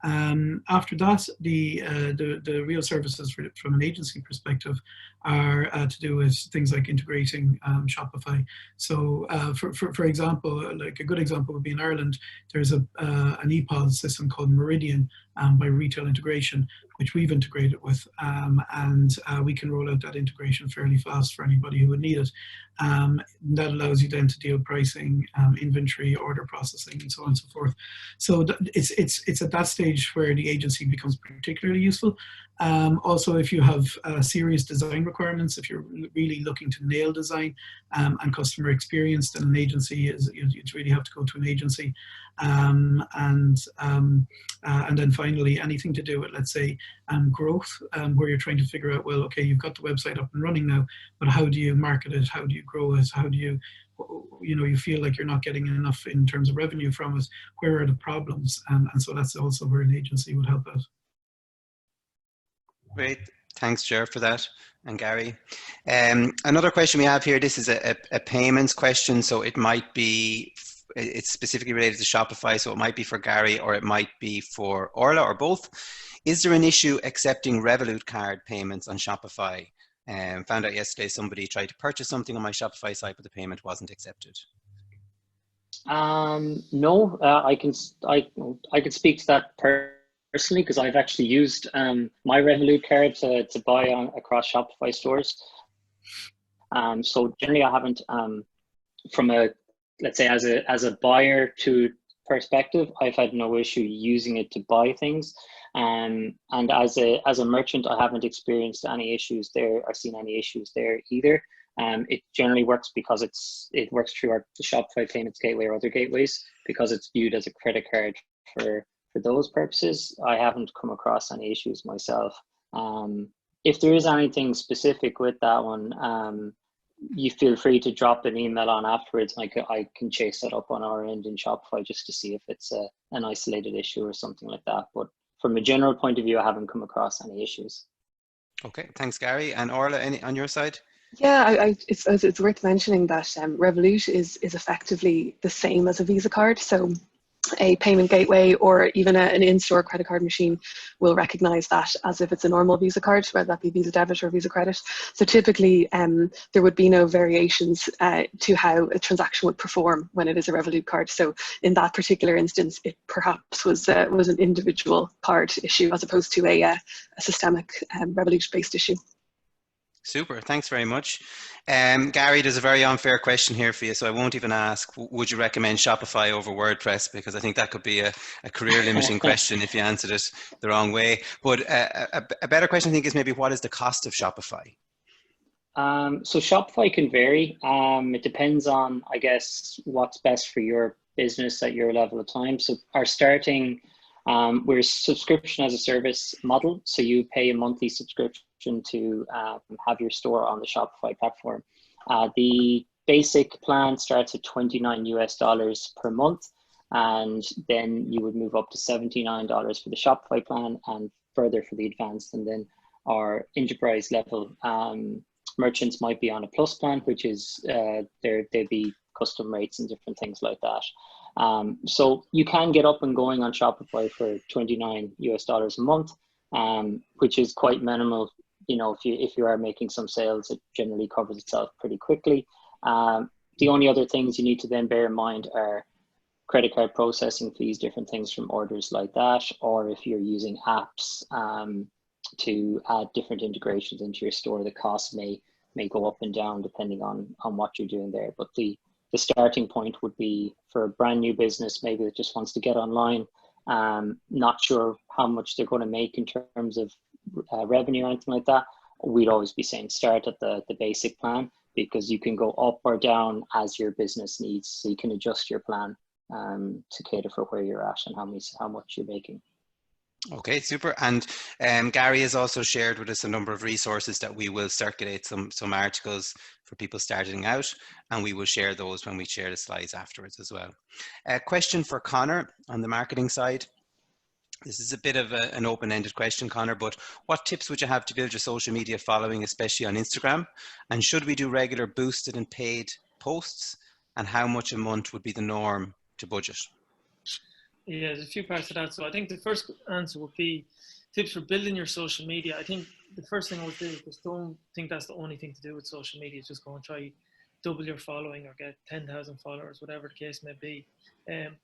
After that, the real services from an agency perspective are to do with things like integrating Shopify. So for example, like a good example would be in Ireland, there's an ePOS system called Meridian by Retail Integration, which we've integrated with, and we can roll out that integration fairly fast for anybody who would need it. That allows you then to deal pricing, inventory, order processing, and so on and so forth. So it's at that stage where the agency becomes particularly useful. Also, if you have serious design requirements, if you're really looking to nail design and customer experience, then an agency you'd really have to go to an agency. And then finally, anything to do with, let's say, growth, where you're trying to figure out, well, okay, you've got the website up and running now, but how do you market it? How do you grow it? How do you you feel like you're not getting enough in terms of revenue from it? Where are the problems? And so that's also where an agency would help out. Great. Thanks, Ger, for that. And Gary. Another question we have here, this is a payments question. So it might be, it's specifically related to Shopify. So it might be for Gary or it might be for Orla or both. Is there an issue accepting Revolut card payments on Shopify? Found out yesterday somebody tried to purchase something on my Shopify site, but the payment wasn't accepted. No, I can speak to that personally, because I've actually used my Revolut card to buy across Shopify stores. So generally, I haven't, from a, let's say, as a buyer to perspective, I've had no issue using it to buy things. And as a merchant, I haven't experienced any issues there or seen any issues there either. It generally works because it works through the Shopify payments gateway or other gateways, because it's viewed as a credit card for those purposes. I haven't come across any issues myself. If there is anything specific with that one, you feel free to drop an email on afterwards. I can chase that up on our end in Shopify just to see if it's an isolated issue or something like that. But from a general point of view, I haven't come across any issues. Okay, thanks, Gary. And Orla, any on your side? Yeah, it's worth mentioning that Revolut is effectively the same as a Visa card. So a payment gateway or even an in-store credit card machine will recognize that as if it's a normal Visa card, whether that be Visa debit or Visa credit. So typically there would be no variations to how a transaction would perform when it is a Revolut card. So in that particular instance, it perhaps was an individual card issue as opposed to a systemic Revolut-based issue. Super, thanks very much. Gary, there's a very unfair question here for you, so I won't even ask, would you recommend Shopify over WordPress? Because I think that could be a career limiting question if you answered it the wrong way. But a better question, I think, is maybe what is the cost of Shopify? So Shopify can vary. It depends on, I guess, what's best for your business at your level of time. So our starting, we're a subscription as a service model. So you pay a monthly subscription to have your store on the Shopify platform. The basic plan starts at $29 per month, and then you would move up to $79 for the Shopify plan and further for the advanced. And then our enterprise level merchants might be on a plus plan, which is there'd be custom rates and different things like that. So you can get up and going on Shopify for $29 a month, which is quite minimal. You know, if you are making some sales, it generally covers itself pretty quickly. The only other things you need to then bear in mind are credit card processing fees, different things from orders like that, or if you're using apps to add different integrations into your store, the cost may go up and down depending on what you're doing there. But the starting point would be for a brand new business, maybe that just wants to get online, not sure how much they're going to make in terms of revenue or anything like that. We'd always be saying start at the basic plan, because you can go up or down as your business needs, so you can adjust your plan to cater for where you're at and how much you're making. Okay, super. And Gary has also shared with us a number of resources that we will circulate some articles for people starting out, and we will share those when we share the slides afterwards as well. A question for Connor on the marketing side. This is a bit of an open-ended question, Connor, but what tips would you have to build your social media following, especially on Instagram? And should we do regular boosted and paid posts? And how much a month would be the norm to budget? Yeah, there's a few parts to that. So I think the first answer would be tips for building your social media. I think the first thing I would do is just don't think that's the only thing to do with social media. Just go and try double your following or get 10,000 followers, whatever the case may be.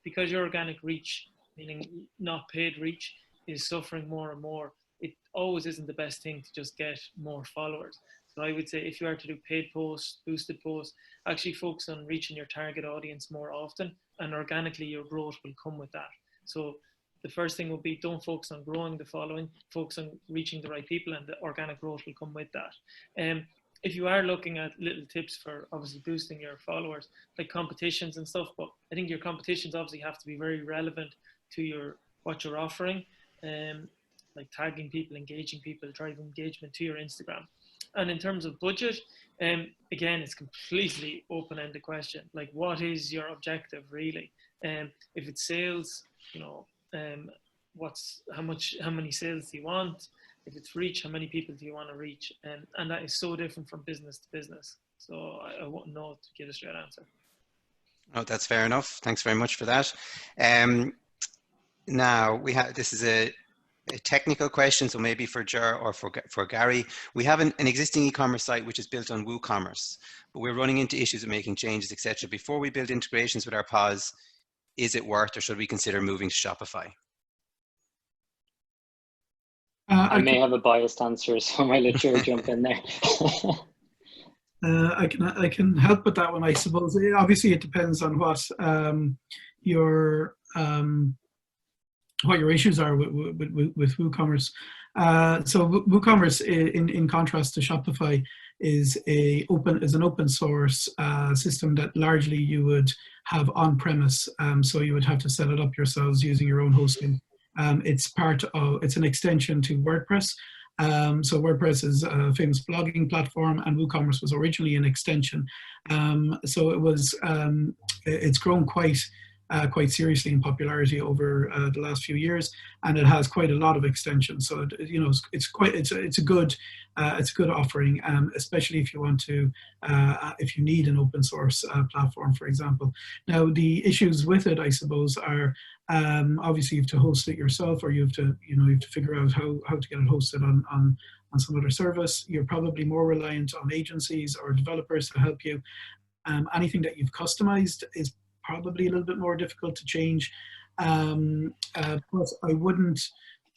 Because your organic reach, meaning not paid reach, is suffering more and more, it always isn't the best thing to just get more followers. So I would say if you are to do paid posts, boosted posts, actually focus on reaching your target audience more often, and organically your growth will come with that. So the first thing would be don't focus on growing the following, focus on reaching the right people, and the organic growth will come with that. If you are looking at little tips for obviously boosting your followers, like competitions and stuff, but I think your competitions obviously have to be very relevant to what you're offering, like tagging people, engaging people, driving engagement to your Instagram. And in terms of budget, again, it's completely open-ended question. Like, what is your objective really? If it's sales, you know, how many sales do you want? If it's reach, how many people do you want to reach? And that is so different from business to business. So I wouldn't know to get a straight answer. Oh, that's fair enough. Thanks very much for that. Now this is a technical question, so maybe for Ger or for Gary. We have an existing e-commerce site which is built on WooCommerce, but we're running into issues of making changes, etc. Before we build integrations with our POS, is it worth, or should we consider moving to Shopify? I may have a biased answer, so I might let you jump in there. I can help with that one, I suppose. Obviously, it depends on what your issues are with WooCommerce. So WooCommerce, in contrast to Shopify, is an open source system that largely you would have on premise. So you would have to set it up yourselves using your own hosting. It's an extension to WordPress. So WordPress is a famous blogging platform, and WooCommerce was originally an extension. So it's grown quite seriously in popularity over the last few years, and it has quite a lot of extensions. So it's a good offering, especially if you want to if you need an open source platform, for example. Now the issues with it, I suppose, are obviously you have to host it yourself, or you have to figure out how to get it hosted on some other service. You're probably more reliant on agencies or developers to help you. Anything that you've customized is probably a little bit more difficult to change. But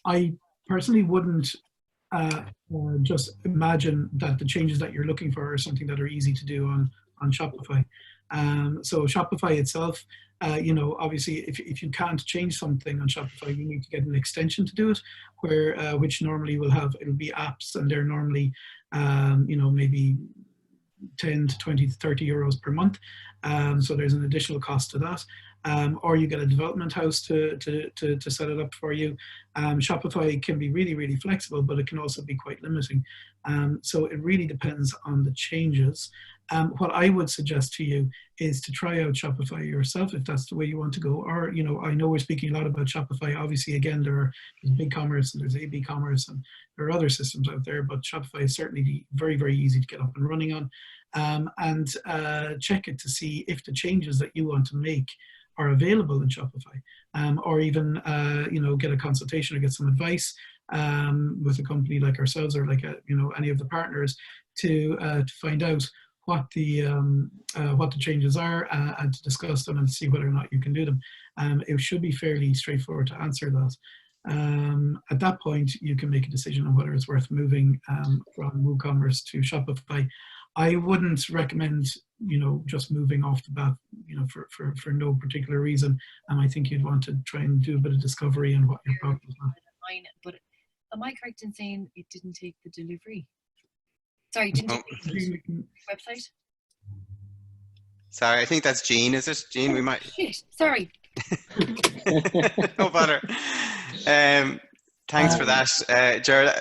I personally wouldn't just imagine that the changes that you're looking for are something that are easy to do on Shopify. So Shopify itself, obviously if you can't change something on Shopify, you need to get an extension to do it, which normally it'll be apps, and they're normally, maybe 10 to 20 to 30 euros per month. So there's an additional cost to that. or you get a development house to set it up for you. Shopify can be really, really flexible, but it can also be quite limiting. So it really depends on the changes. What I would suggest to you is to try out Shopify yourself if that's the way you want to go. Or, you know, I know we're speaking a lot about Shopify. Obviously, again, there's BigCommerce and there's AB Commerce and there are other systems out there, but Shopify is certainly very, very easy to get up and running on. And check it to see if the changes that you want to make are available in Shopify, or even, you know, get a consultation or get some advice with a company like ourselves or like, you know, any of the partners to find out what the changes are and to discuss them and see whether or not you can do them. It should be fairly straightforward to answer that. At that point, you can make a decision on whether it's worth moving from WooCommerce to Shopify. I wouldn't recommend, you know, just moving off the bat, you know, for no particular reason. I think you'd want to try and do a bit of discovery on what your problems are. But am I correct in saying it didn't take the delivery? Sorry, didn't take the website? Sorry, I think that's Jean, is it? Jean, we might... Shit, sorry. No bother. Thanks for that, Jared.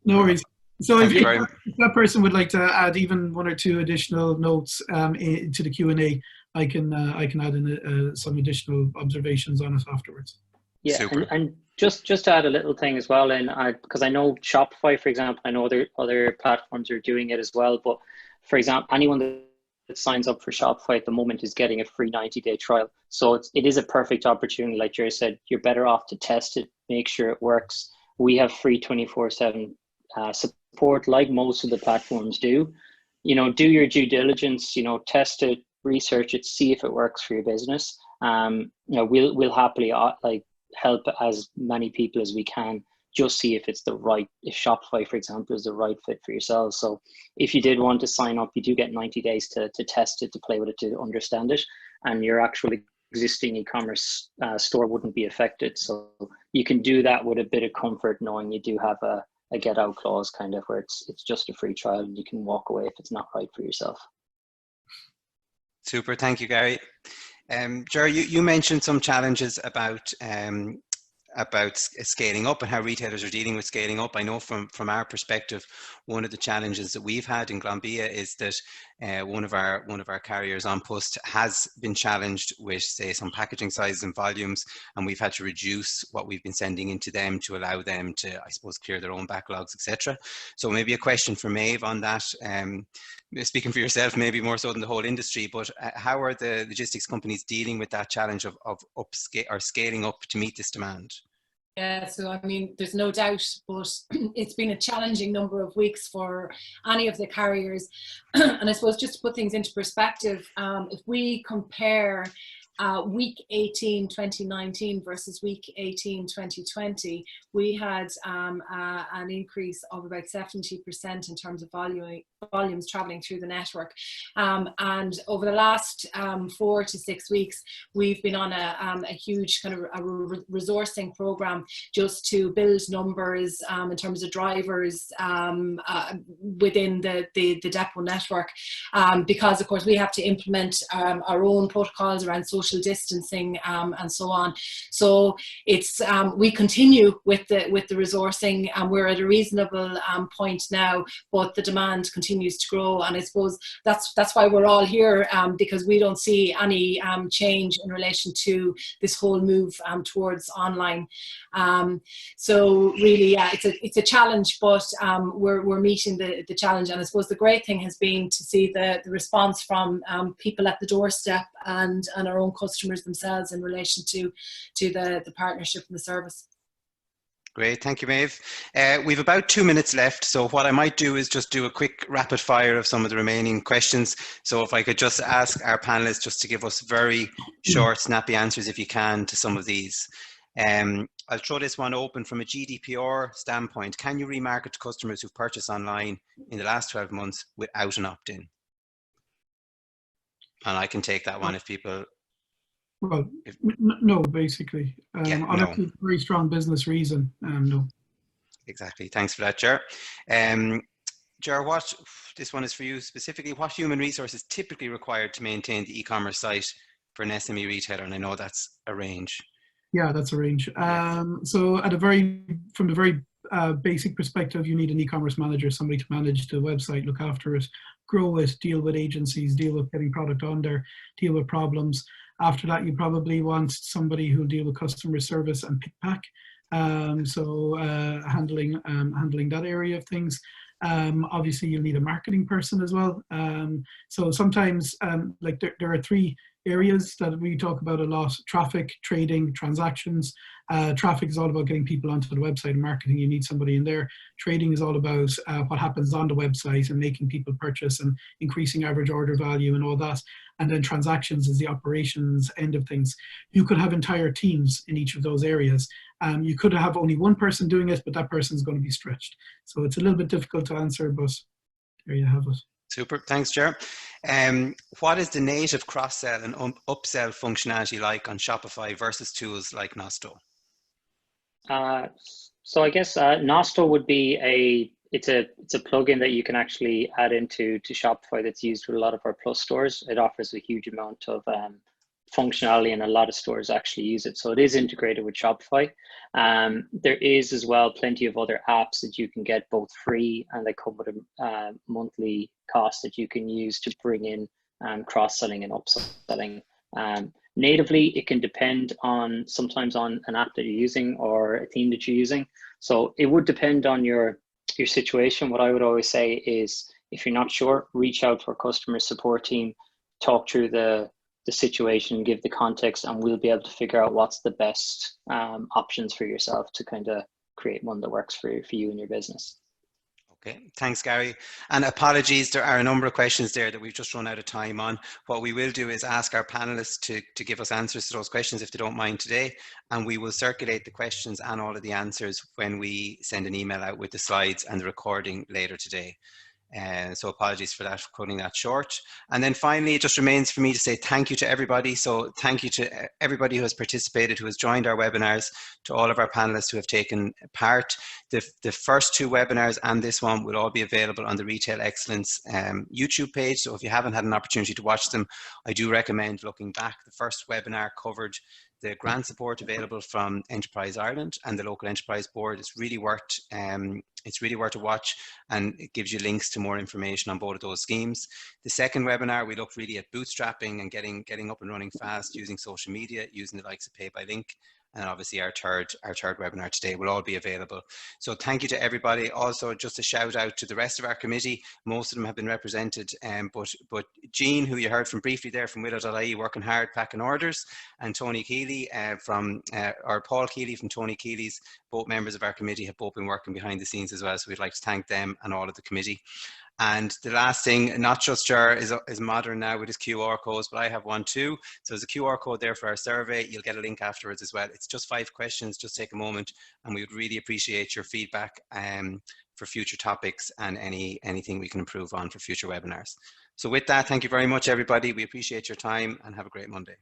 No worries. So if very that person would like to add even one or two additional notes to the Q&A, I can add in some additional observations on it afterwards. Yeah, and just to add a little thing as well, and because I know Shopify, for example, I know other platforms are doing it as well. But for example, anyone that signs up for Shopify at the moment is getting a free 90-day trial. So it is a perfect opportunity. Like Jerry said, you're better off to test it, make sure it works. We have free 24/7 support, like most of the platforms do. You know, do your due diligence. You know, test it, research it, see if it works for your business. You know, we'll happily help as many people as we can. Just see if it's if Shopify, for example, is the right fit for yourselves. So if you did want to sign up, you do get 90 days to test it, to play with it, to understand it, and your actual existing e-commerce store wouldn't be affected. So you can do that with a bit of comfort, knowing you do have a get out clause, kind of, where it's just a free trial and you can walk away if it's not right for yourself. Super, thank you, Gary. Jerry, you mentioned some challenges about scaling up and how retailers are dealing with scaling up. I know from our perspective, one of the challenges that we've had in Glanbia is that one of our carriers, An Post, has been challenged with, say, some packaging sizes and volumes, and we've had to reduce what we've been sending into them to allow them to, I suppose, clear their own backlogs, etc. So maybe a question for Maeve on that. Speaking for yourself, maybe more so than the whole industry, but how are the logistics companies dealing with that challenge of scaling up to meet this demand? Yeah, so I mean, there's no doubt, but it's been a challenging number of weeks for any of the carriers. And I suppose just to put things into perspective, if we compare week 18 2019 versus week 18 2020, we had an increase of about 70% in terms of volumes traveling through the network, and over the last 4 to 6 weeks we've been on a huge kind of a resourcing program just to build numbers in terms of drivers within the depot network, because of course we have to implement our own protocols around social distancing and so on. So it's we continue with the resourcing, and we're at a reasonable point now, but the demand continues to grow, and I suppose that's why we're all here, because we don't see any change in relation to this whole move towards online. So really, yeah, it's a challenge, but we're meeting the challenge, and I suppose the great thing has been to see the response from people at the doorstep and our own customers themselves in relation to the partnership and the service. Great, thank you, Maeve. We've about 2 minutes left, so what I might do is just do a quick rapid fire of some of the remaining questions. So if I could just ask our panelists just to give us very short, snappy answers, if you can, to some of these. I'll throw this one open from a GDPR standpoint. Can you remarket to customers who've purchased online in the last 12 months without an opt-in? And I can take that one if people... Well, no, basically. Yeah, unless it's a very strong business reason, no. Exactly. Thanks for that, Ger. Ger, this one is for you specifically. What human resources typically required to maintain the e-commerce site for an SME retailer? And I know that's a range. Yeah, that's a range. So from the very basic perspective, you need an e-commerce manager, somebody to manage the website, look after it, grow it, deal with agencies, deal with getting product on there, deal with problems. After that, you probably want somebody who'll deal with customer service and pick pack. So handling that area of things. Obviously, you'll need a marketing person as well. So sometimes, like there are three areas that we talk about a lot: traffic, trading, transactions. Traffic is all about getting people onto the website, and marketing, you need somebody in there. Trading is all about what happens on the website and making people purchase and increasing average order value and all that. And then transactions is the operations end of things. You could have entire teams in each of those areas. You could have only one person doing it, but that person is going to be stretched. So it's a little bit difficult to answer, but there you have it. Super, thanks, Ger. What is the native cross-sell and upsell functionality like on Shopify versus tools like Nosto? So I guess Nosto would be it's a plugin that you can actually add into Shopify that's used with a lot of our Plus stores. It offers a huge amount of functionality, and a lot of stores actually use it. So it is integrated with Shopify. There is as well plenty of other apps that you can get both free, and they come with a monthly cost that you can use to bring in cross-selling and upselling. Natively, it can depend sometimes on an app that you're using or a theme that you're using. So it would depend on your situation. What I would always say is, if you're not sure, reach out to our customer support team, talk through the situation, give the context, and we'll be able to figure out what's the best options for yourself to kind of create one that works for you and your business. Okay, thanks, Gary. And apologies, there are a number of questions there that we've just run out of time on. What we will do is ask our panelists to give us answers to those questions if they don't mind today, and we will circulate the questions and all of the answers when we send an email out with the slides and the recording later today. So apologies for that, for cutting that short. And then finally, it just remains for me to say thank you to everybody. So thank you to everybody who has participated, who has joined our webinars, to all of our panelists who have taken part. The first two webinars and this one will all be available on the Retail Excellence YouTube page. So if you haven't had an opportunity to watch them, I do recommend looking back. The first webinar covered the grant support available from Enterprise Ireland and the local enterprise board. It's really worth a watch, and it gives you links to more information on both of those schemes. The second webinar, we looked really at bootstrapping and getting up and running fast using social media, using the likes of Pay by Link. And obviously our third webinar today will all be available. So thank you to everybody. Also, just a shout out to the rest of our committee. Most of them have been represented, but Jean, who you heard from briefly there from Willow.ie, working hard, packing orders, and Tony Keeley or Paul Keeley from Tony Keeley's, both members of our committee have both been working behind the scenes as well. So we'd like to thank them and all of the committee. And the last thing, not just Ger is modern now with his QR codes, but I have one too. So there's a QR code there for our survey. You'll get a link afterwards as well. It's just 5 questions. Just take a moment, and we would really appreciate your feedback for future topics and anything we can improve on for future webinars. So with that, thank you very much, everybody. We appreciate your time, and have a great Monday.